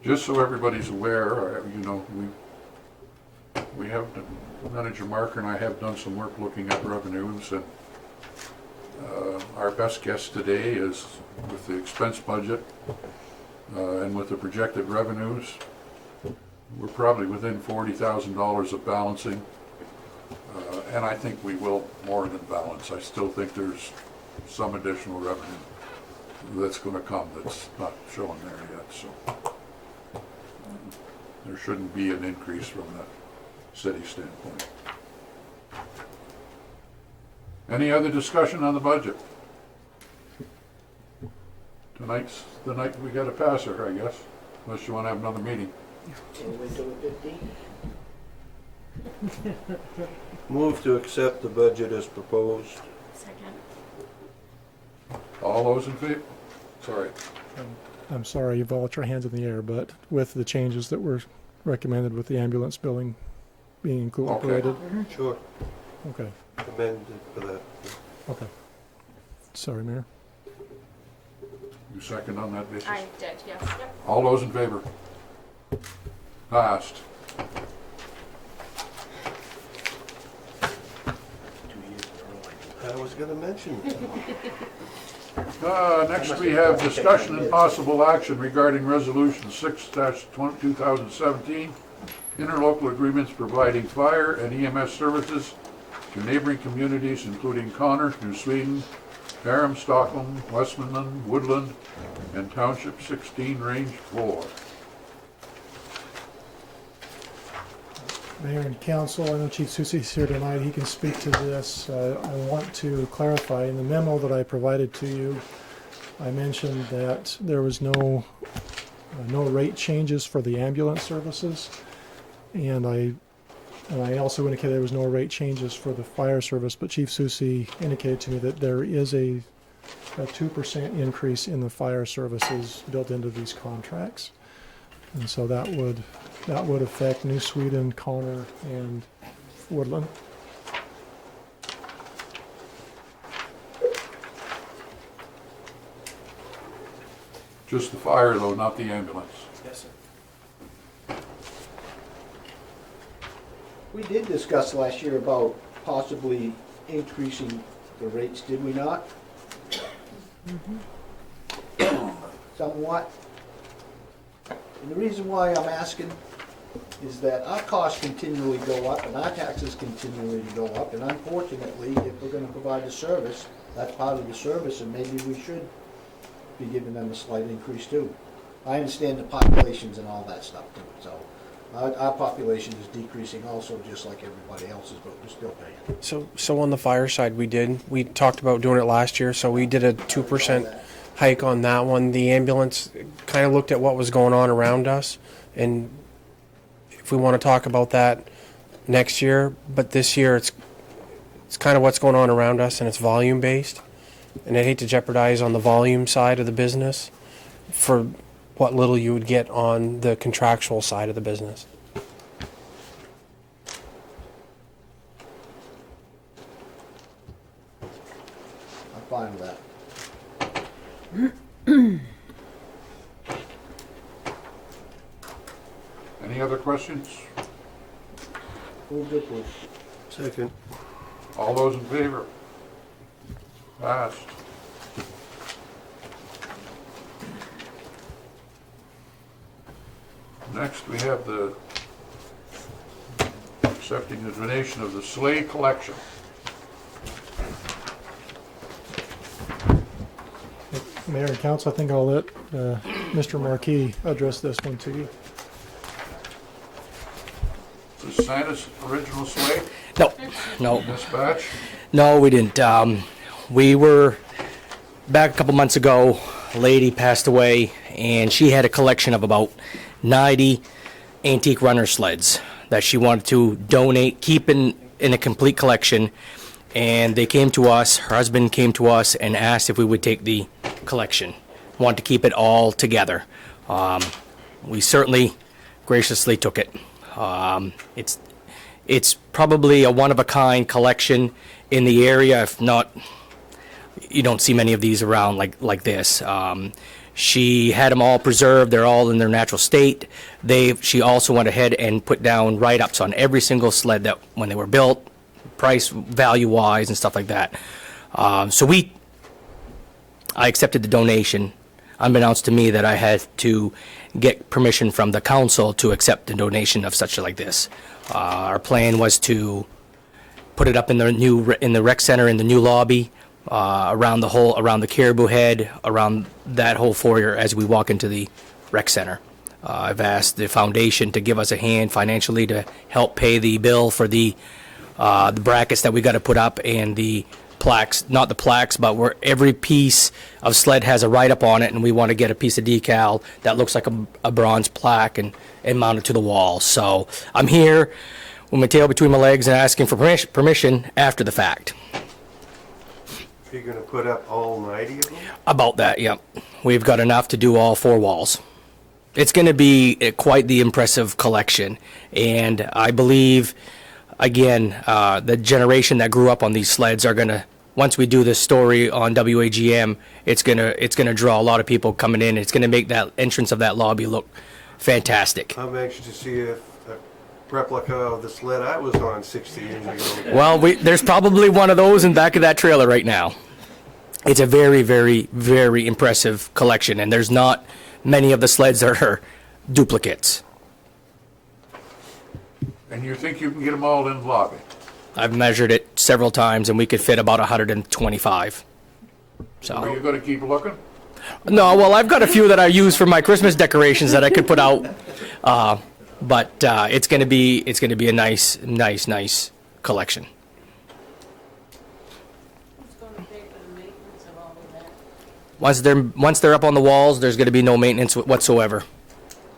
just so everybody's aware, we have, Manager Marker and I have done some work looking at revenues, and our best guess today is with the expense budget and with the projected revenues, we're probably within $40,000 of balancing, and I think we will more than balance. I still think there's some additional revenue that's going to come that's not showing there yet, so there shouldn't be an increase from the city standpoint. Any other discussion on the budget? Tonight's the night we got to pass her, I guess, unless you want to have another meeting. Can we wait till the 15th? Move to accept the budget as proposed. Second. All those in favor? Sorry. I'm sorry you've all got your hands in the air, but with the changes that were recommended with the ambulance billing being incorporated. Sure. Okay, Amended for that. okay. Sorry, Mayor. You second on that, Vicious? I did, yes. Yep. All those in favor? Passed. was gonna mention. Next, we have discussion and possible action regarding Resolution 6-2017, interlocal agreements providing fire and EMS services to neighboring communities including Connor, New Sweden, Durham, Stockholm, Westmoreland, Woodland, and Township 16, Range 4. Mayor and council, I know Chief Susi's here tonight, he can speak to this. I want to clarify, in the memo that I provided to you, I mentioned that there was no rate changes for the ambulance services, and I also indicated there was no rate changes for the fire service, but Chief Susi indicated to me that there is a 2% increase in the fire services built into these contracts. And so that would affect New Sweden, Connor, and Woodland. Just the fire, though, not the ambulance. Yes, sir. We did discuss last year about possibly increasing the rates, did we not? Somewhat. And the reason why I'm asking is that our costs continually go up and our taxes continually go up, and unfortunately, if we're gonna provide a service, that's part of the service, and maybe we should be giving them a slight increase too. I understand the populations and all that stuff too, so our population is decreasing also, just like everybody else's, but we're still paying. So on the fire side, we talked about doing it last year, so we did a 2% hike on that one. The ambulance kind of looked at what was going on around us, and if we want to talk about that next year, but this year it's kind of what's going on around us, and it's volume based, and I'd hate to jeopardize on the volume side of the business for what little you would get on the contractual side of the business. I'm fine with that. Any other questions? Move to approve. Second. All those in favor? Passed. Next, we have the accepting the donation of the Slay Collection. Mayor and council, I think I'll let Mr. Marquis address this one to you. The Santa's original sleigh No, dispatch. no, we didn't. We were back a couple months ago. A lady passed away, and she had a collection of about 90 antique runner sleds that she wanted to donate, keep in a complete collection. And they came to us. Her husband came to us and asked if we would take the collection. Wanted to keep it all together. We certainly graciously took it. It's probably a one-of-a-kind collection in the area. If not, you don't see many of these around like this. She had them all preserved. They're all in their natural state. She also went ahead and put down write-ups on every single sled that when they were built, price, value-wise, and stuff like that. I accepted the donation, unbeknownst to me that I had to get permission from the council to accept the donation of such like this. Our plan was to put it up in the rec center in the new lobby, around the Caribou Head, around that whole foyer as we walk into the rec center. I've asked the foundation to give us a hand financially to help pay the bill for the brackets that we got to put up and the plaques, not the plaques, but where every piece of sled has a write-up on it, and we want to get a piece of decal that looks like a bronze plaque and mount it to the wall. So I'm here with my tail between my legs and asking for permission after the fact. You're gonna put up all 90 of them? About that, yep. We've got enough to do all 4 walls. It's going to be quite the impressive collection, and I believe, again, the generation that grew up on these sleds are going to, once we do this story on WAGM, it's gonna draw a lot of people coming in. It's going to make that entrance of that lobby look fantastic. I'm anxious to see if a replica of the sled I was on 60 years ago. Well, there's probably one of those in back of that trailer right now. It's a very, very, very impressive collection, and there's not many of the sleds that are duplicates. And you think you can get them all in the lobby? I've measured it several times, and we could fit about 125. Are So, you gonna keep looking? no, well, I've got a few that I use for my Christmas decorations that I could put out, but it's going to be a nice collection. Once they're up on the walls, there's going to be no maintenance whatsoever.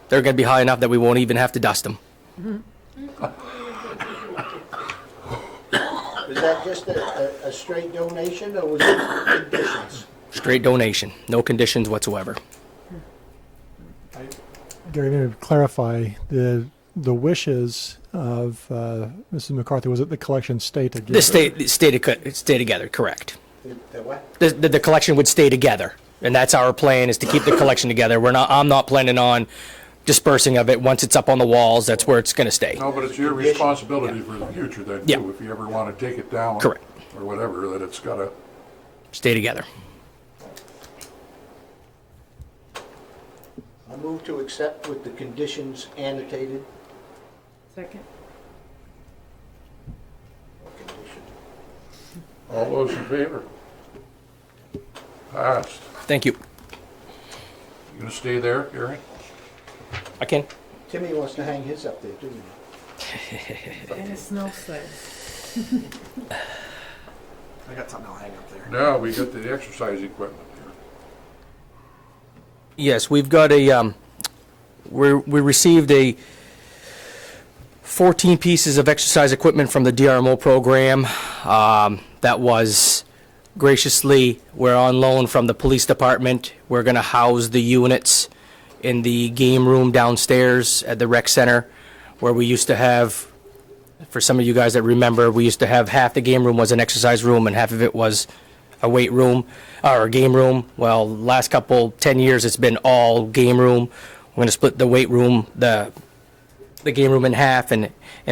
They're going to be high enough that we won't even have to dust them. Was that just a straight donation, or was it conditions? Straight donation, no conditions whatsoever. Gary, maybe to clarify, the wishes of Mrs. McCarthy was that the collection stay together. The stay together, correct. The what? The collection would stay together, and that's our plan, is to keep the collection together. I'm not planning on dispersing of it. Once it's up on the walls, that's where it's going to stay. No, but it's your responsibility for the future then, Yeah. too. If you ever wanna take it down. Correct. Or whatever, that it's gotta, Stay together. I move to accept with the conditions annotated. Second. Condition. all those in favor? Passed. Thank you. You gonna stay there, Gary? I can. Timmy wants to hang his up there, too. And a snow sled. I got something I'll hang up there. Now, we got the exercise equipment here. Yes, we've got a, we received 14 pieces of exercise equipment from the DRMO program. That was graciously, we're on loan from the police department. We're going to house the units in the game room downstairs at the rec center, where we used to have, for some of you guys that remember, we used to have half the game room was an exercise room and half of it was a weight room or a game room. Well, last 10 years it's been all game room. We're going to split the weight room, the game room in half, and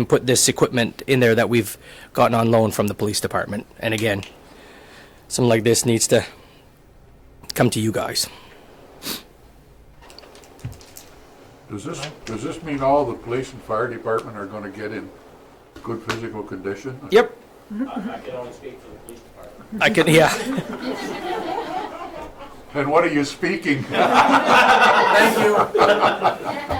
put this equipment in there that we've gotten on loan from the police department. And again, something like this needs to come to you guys. Does this mean all the police and fire department are gonna get in good physical condition? Yep. I can only speak for the police department. I can, yeah. And what are you speaking? Thank you.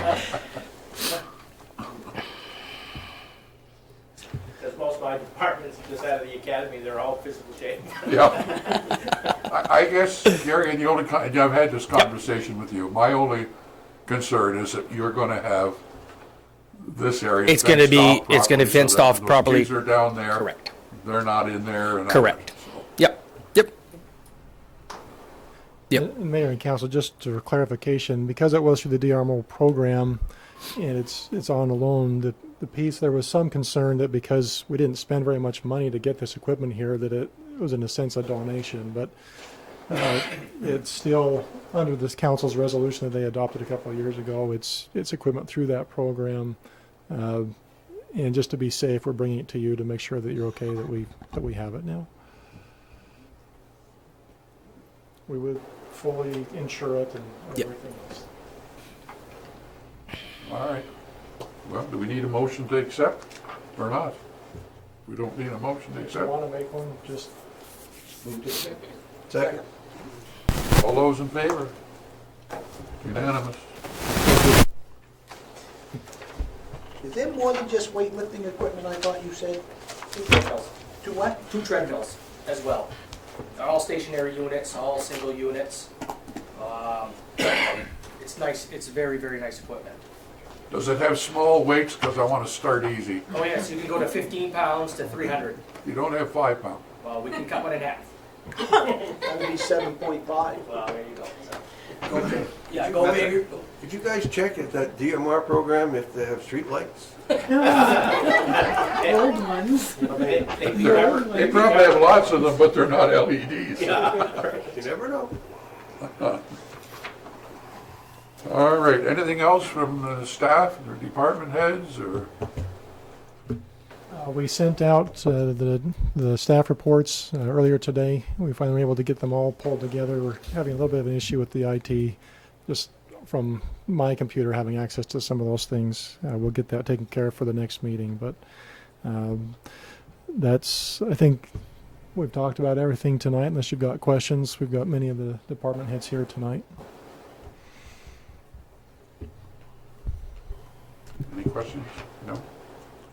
Because most of my departments just out of the academy, they're all physical shape. Yeah. I guess, Gary, and the only, I've had this conversation with you, my only concern is that you're gonna have this area It's gonna fenced be- off it's gonna properly be fenced so that off when those properly. kids are down there. Correct. They're not in there and. Correct. Yep. Yep. Mayor and council, just for clarification, because it was through the DRMO program and it's on a loan, the piece, there was some concern that because we didn't spend very much money to get this equipment here, that it was in a sense a donation, but it's still under this council's resolution that they adopted a couple of years ago. It's equipment through that program. And just to be safe, we're bringing it to you to make sure that you're okay that we have it now. We would fully insure it and Yep. everything else. All right. Well, do we need a motion to accept or not? We don't need a motion to If you accept. want to make one, just Move to accept. Second. All those in favor? Unanimous. Is there more than just weightlifting equipment, I thought you said? Two treadmills. To what? Two treadmills as well. They're all stationary units, all single units. It's nice. It's very, very nice equipment. Does it have small weights? Because I want to start easy. Oh yes, you can go to 15 pounds to 300. You don't have 5 pound. Well, we can cut one in half. That would be 7.5. Well, there you go. So, yeah, go bigger. Did you guys check at that DMR program if they have street lights? Old ones. They probably have lots of them, but they're not LEDs. You never know. All right, anything else from the staff or department heads or We sent out the staff reports earlier today. We finally were able to get them all pulled together. We're having a little bit of an issue with the IT, just from my computer having access to some of those things. We'll get that taken care of for the next meeting. But I think we've talked about everything tonight. Unless you've got questions, we've got many of the department heads here tonight. Any questions? No? Is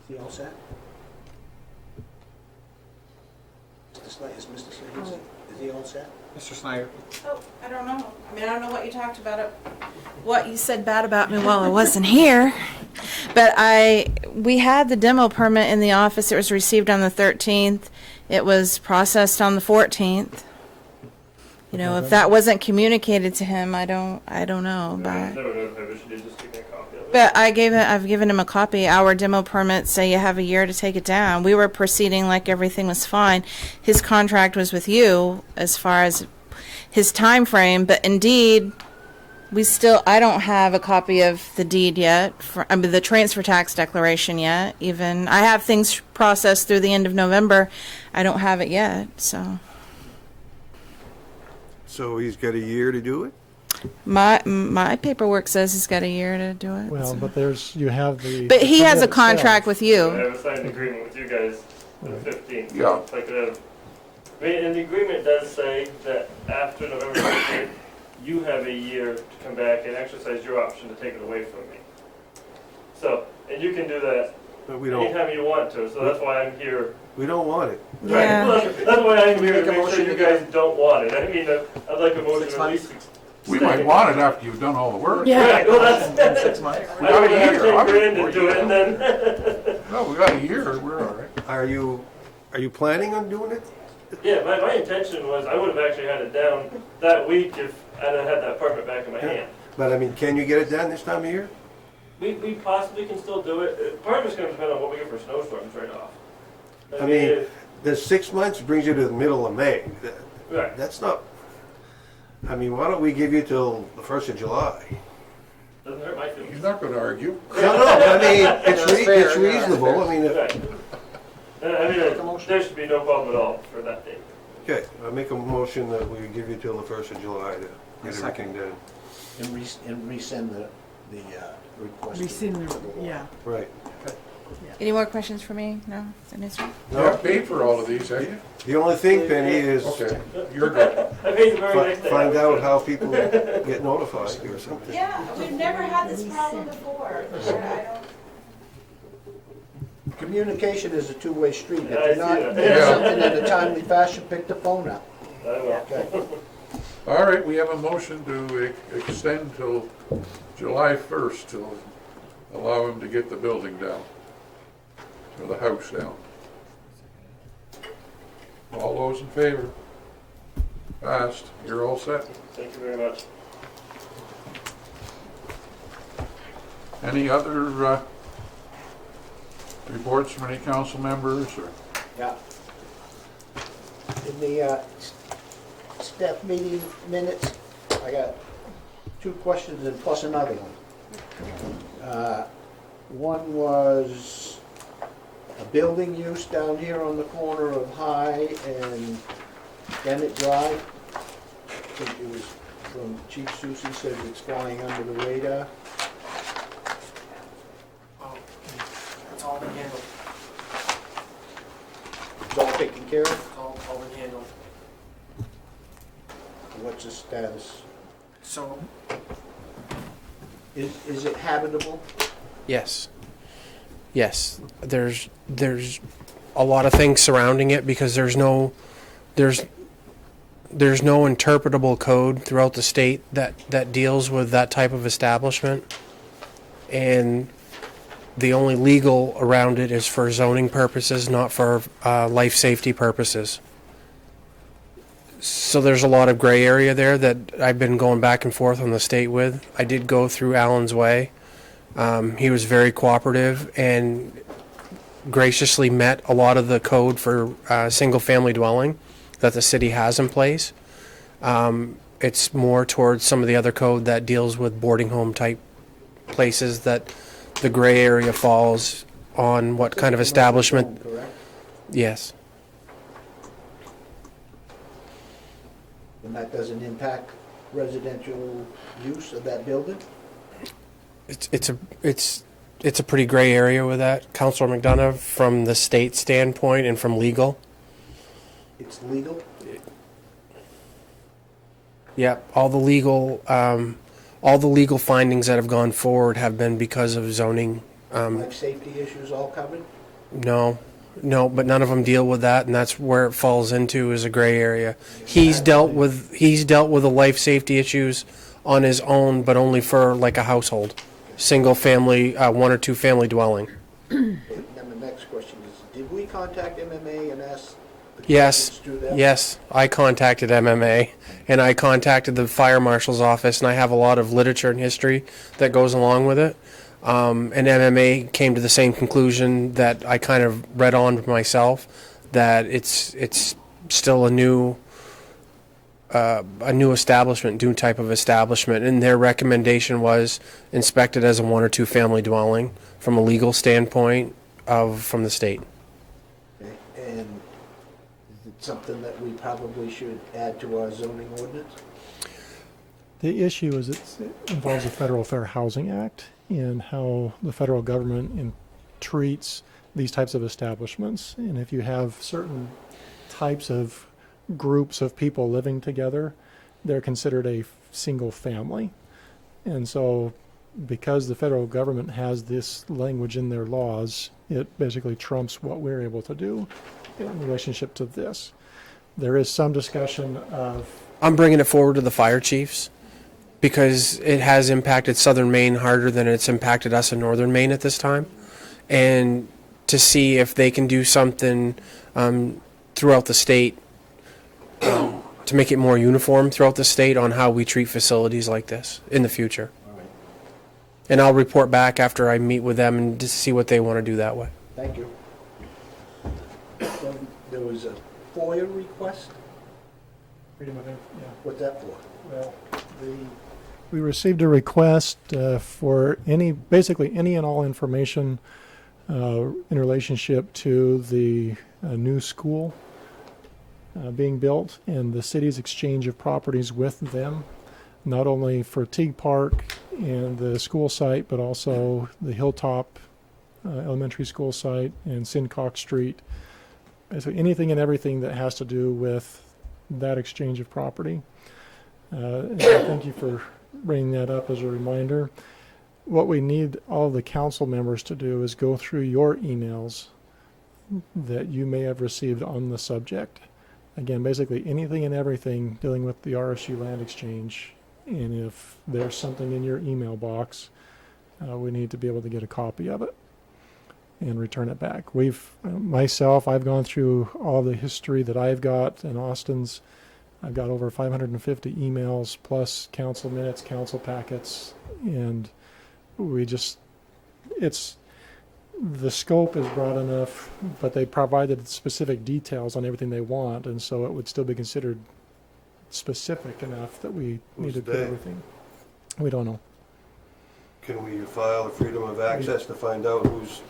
he all set? Is Mr. Snyder, is he all set? Mr. Snyder? Oh, I don't know. I mean, I don't know what you talked about, what you said bad about me while I wasn't here. But we had the demo permit in the office. It was received on the 13th. It was processed on the 14th. You know, if that wasn't communicated to him, I don't know. But I've given him a copy. Our demo permits say you have a year to take it down. We were proceeding like everything was fine. His contract was with you as far as his time frame, but indeed, I don't have a copy of the deed yet, the transfer tax declaration yet. Even I have things processed through the end of November. I don't have it yet, so. So he's got a year to do it? My paperwork says he's got a year to do it. Well, so. but you have the. But he has a permit contract with I you. have a signed agreement with you guys for the 15th. Yeah. If I could have, and the agreement does say that after November 15th, you have a year to come back and exercise your option to take it away from me. So, and you can do that But we don't, anytime you want to, so that's why I'm here. we don't want it. Yeah. Right. That's why I'm here, Make to a make motion sure you to guys don't want it. I mean, I'd like a motion 6 at months? least. We might want it after you've done all the work. Yeah. Right, well, that's, 6 months? We I got would a have year. 10 grand to do it and then. No, we got a year, we're all right. Are you planning on doing it? Yeah, my intention was I would have actually had it down that week if I'd have had that permit back in my hand. But I mean, can you get it done this time of year? We possibly can still do it. Part of it's going to depend on what we get for snowstorms right off. I mean, the 6 months brings you to the middle of May. right. That's not, I mean, why don't we give you till the 1st of July? Doesn't hurt my feelings. He's not gonna argue. No, but I mean, That's fair, it's yeah. reasonable. I mean, Right. I mean, there should be no problem at all for that date. okay, I make a motion that we give you till the 1st of July to get second. everything done. And resend the request. Rescind the, yeah. Right. Any more questions for me? No? Is that answer? You have paid for all of these, have you? The only thing, Penny, is Okay, you're good. I paid the very next day. find out how people get notified or something. Yeah, we've never had this problem before. Communication is a two-way street. If Yeah, I you're see not that. doing Yeah. something in a timely fashion, pick the phone up. I will. Okay. All right, we have a motion to extend till July 1st to allow him to get the building down, or the house down. All those in favor? Passed. You're all set. Thank you very much. Any other reports from any council members, or? Yeah. In the staff meeting minutes, I got 2 questions and plus another one. One was a building use down here on the corner of High and Bennett Drive. I think it was from Chief Susie, said it's flying under the radar. It's all been handled. It's all taken care of? All been handled. What's the status? So, Is it habitable? yes. Yes. There's a lot of things surrounding it because there's no interpretable code throughout the state that deals with that type of establishment. And the only legal around it is for zoning purposes, not for life safety purposes. So there's a lot of gray area there that I've been going back and forth on the state with. I did go through Allen's Way. He was very cooperative and graciously met a lot of the code for single-family dwelling that the city has in place. It's more towards some of the other code that deals with boarding home type places that the gray area falls on what kind of establishment. Correct? Yes. And that doesn't impact residential use of that building? It's a pretty gray area with that, Councilor McDonough, from the state standpoint and from legal. It's legal? Yep, all the legal findings that have gone forward have been because of zoning. Like safety issues all covered? No, but none of them deal with that, and that's where it falls into is a gray area. He's dealt with the life safety issues on his own, but only for like a household, single family, 1 or 2 family dwelling. Then the next question is, did we contact MMA and ask the Yes, candidates to do that? yes, I contacted MMA, and I contacted the fire marshal's office, and I have a lot of literature and history that goes along with it. And MMA came to the same conclusion that I kind of read on myself, that it's still a new establishment, new type of establishment, and their recommendation was inspected as a 1 or 2 family dwelling from a legal standpoint from the state. Okay, and is it something that we probably should add to our zoning ordinance? The issue is it involves the Federal Fair Housing Act and how the federal government treats these types of establishments. And if you have certain types of groups of people living together, they're considered a single family. And so because the federal government has this language in their laws, it basically trumps what we're able to do in relationship to this. There is some discussion of... I'm bringing it forward to the fire chiefs because it has impacted southern Maine harder than it's impacted us in northern Maine at this time. And to see if they can do something throughout the state to make it more uniform throughout the state on how we treat facilities like this in the future. All right, And I'll report back after I meet with them and just see what they want to do that way. thank you. Then there was a FOIA request? Freedom of, yeah. What's that for? Well, we received a request for basically any and all information in relationship to the new school being built and the city's exchange of properties with them, not only for Teague Park and the school site, but also the Hilltop Elementary School site and Sincock Street. So anything and everything that has to do with that exchange of property. And I thank you for bringing that up as a reminder. What we need all the council members to do is go through your emails that you may have received on the subject. Again, basically anything and everything dealing with the RSU land exchange. And if there's something in your email box, we need to be able to get a copy of it and return it back. I've gone through all the history that I've got and Austin's. I've got over 550 emails plus council minutes, council packets, and the scope is broad enough, but they provided specific details on everything they want, and so it would still be considered specific enough that we need to put they? everything. We don't know. Can we file a freedom of access to find out who's...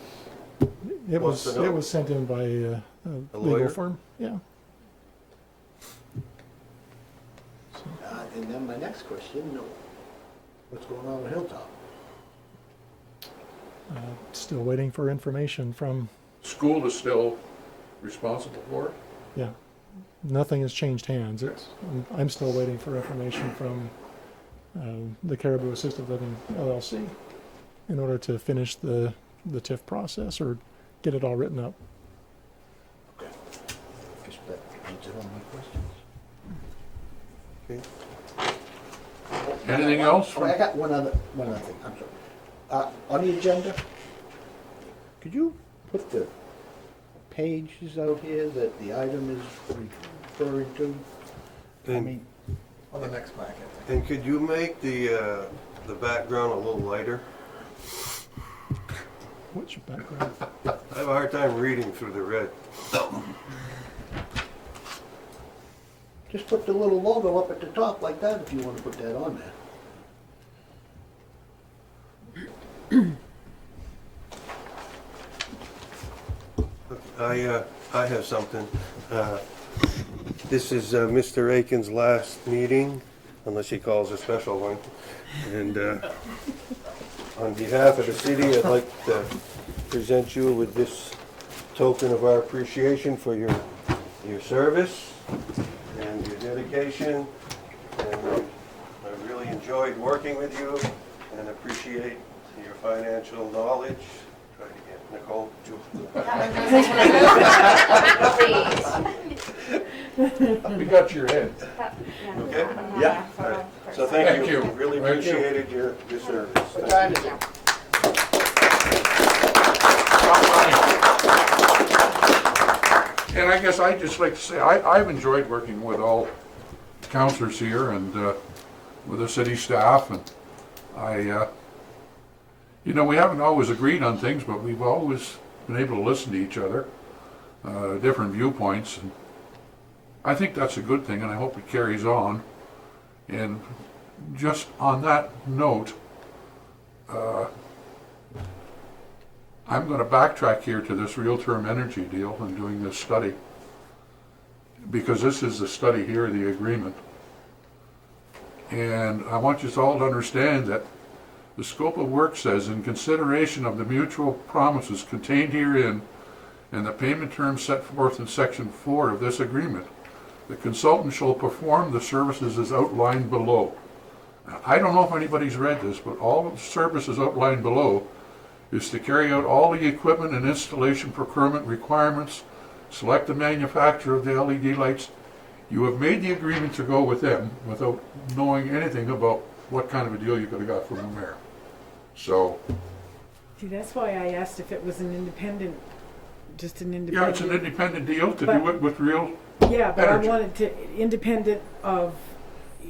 It Wants was to know? it was sent in by a legal lawyer? firm. Yeah. And then my next question, what's going on with Hilltop? Still waiting for information from. School is still responsible for it? Yeah. Nothing has changed hands. I'm still waiting for information from the Caribou Assisted Living LLC in order to finish the TIF process or get it all written up. Okay. Guess that answered all my questions. Okay. Anything else? Oh, I got one other thing, I'm sorry. On the agenda, could you put the pages out here that the item is referring to? And, On the next packet. and could you make the background a little lighter? What's your background? I have a hard time reading through the red. Just put the little logo up at the top like that if you want to put that on there. I have something. This is Mr. Aiken's last meeting, unless he calls a special one. And on behalf of the city, I'd like to present you with this token of our appreciation for your service and your dedication. And I really enjoyed working with you and appreciate your financial knowledge. Try to get Nicole to. We got your head. Okay? Yeah. All right. So thank you. Thank you. Really Thank you. appreciated your service. What time is it? And I guess I'd just like to say, I've enjoyed working with all councilors here and with the city staff, and we haven't always agreed on things, but we've always been able to listen to each other, different viewpoints, and I think that's a good thing, and I hope it carries on. And just on that note, I'm going to backtrack here to this real-term energy deal and doing this study, because this is the study here, the agreement. And I want you all to understand that the scope of work says, in consideration of the mutual promises contained herein and the payment terms set forth in section 4 of this agreement, the consultant shall perform the services as outlined below. Now, I don't know if anybody's read this, but all of the services outlined below is to carry out all the equipment and installation procurement requirements, select the manufacturer of the LED lights. You have made the agreement to go with them without knowing anything about what kind of a deal you could have got from the mayor. So, See, that's why I asked if it was an independent, just an yeah, independent. it's an independent deal to But- do it with real, Yeah, but energy. I wanted to, independent of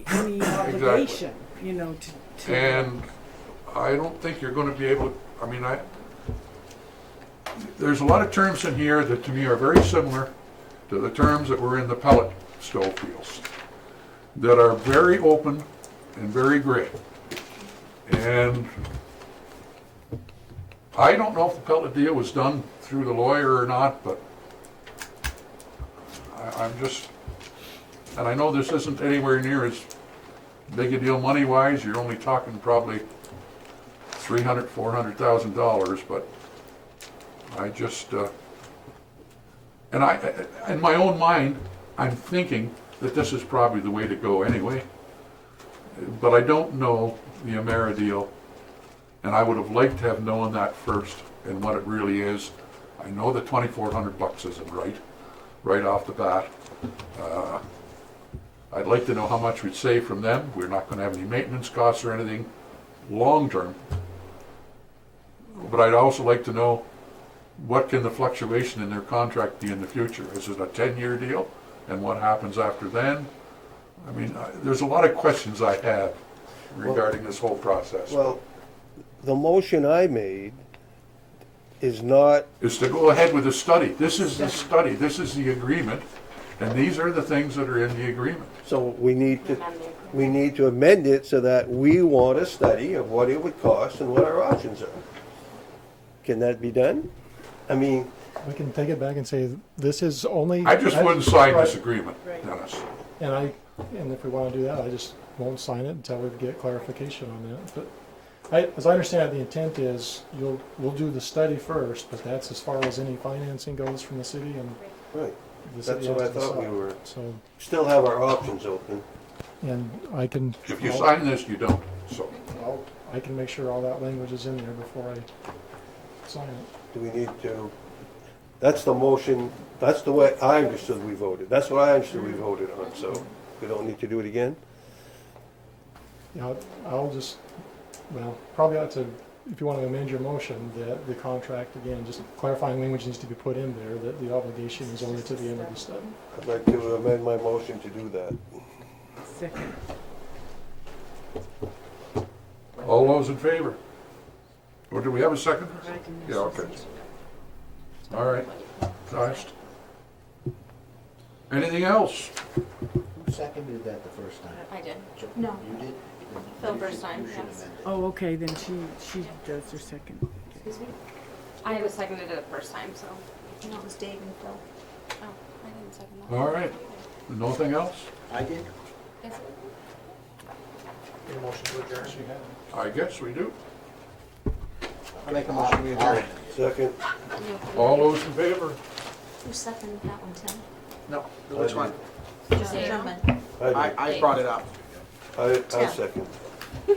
any obligation, to. and I don't think you're going to be able to, there's a lot of terms in here that to me are very similar to the terms that were in the pellet stove deals, that are very open and very gray. And I don't know if the pellet deal was done through the lawyer or not, but I'm just, and I know this isn't anywhere near as big a deal money-wise. You're only talking probably $300,000, $400,000, but I just, and in my own mind, I'm thinking that this is probably the way to go anyway. But I don't know the Emera deal, and I would have liked to have known that first and what it really is. I know that $2,400 isn't right off the bat. I'd like to know how much we'd save from them. We're not going to have any maintenance costs or anything long-term. But I'd also like to know what can the fluctuation in their contract be in the future. Is it a 10-year deal? And what happens after then? There's a lot of questions I have regarding this whole process. Well, the motion I made is not, Is to go ahead with the study. This is the study, this is the agreement, and these are the things that are in the agreement. so we need to amend it so that we want a study of what it would cost and what our options are. Can that be done? We can take it back and say, this is only. I just wouldn't sign this Right. agreement, Right. Dennis. And if we want to do that, I just won't sign it until we get clarification on that. But as I understand it, the intent is we'll do the study first, but that's as far as any financing goes from the city, and Right. the city That's what I has to thought we decide. were, So, still have our options open. and I can. If you sign this, you don't, so. I can make sure all that language is in there before I sign it. Do we need to, that's the motion, that's the way I understood we voted. That's what I understood we voted on, so we don't need to do it again? I'll just, probably ought to, if you want to amend your motion, that the contract, again, just clarifying language needs to be put in there, that the obligation is only to the end of the study. I'd like to amend my motion to do that. Second. All those in favor? Or do we have a second? Yeah, okay. All right, passed. Anything else? Who seconded that the first time? I did. No. You did? The first time, You should yes. amend it. Oh, okay, then she does her second. Excuse me? I was seconded it the first time, so. No, it was Dave and Phil. Oh, I didn't second that. All right, nothing else? I did. Yes. Need a motion to adjourn? I guess we do. I make a motion to adjourn. Second. All those in favor? Who seconded that one, Tim? No, which one? Just the German. I brought it up. I Yeah. second. Do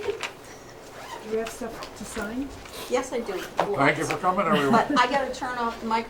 you have stuff to sign? Yes, I do. Thank you for coming, everyone. But I gotta turn off the mic.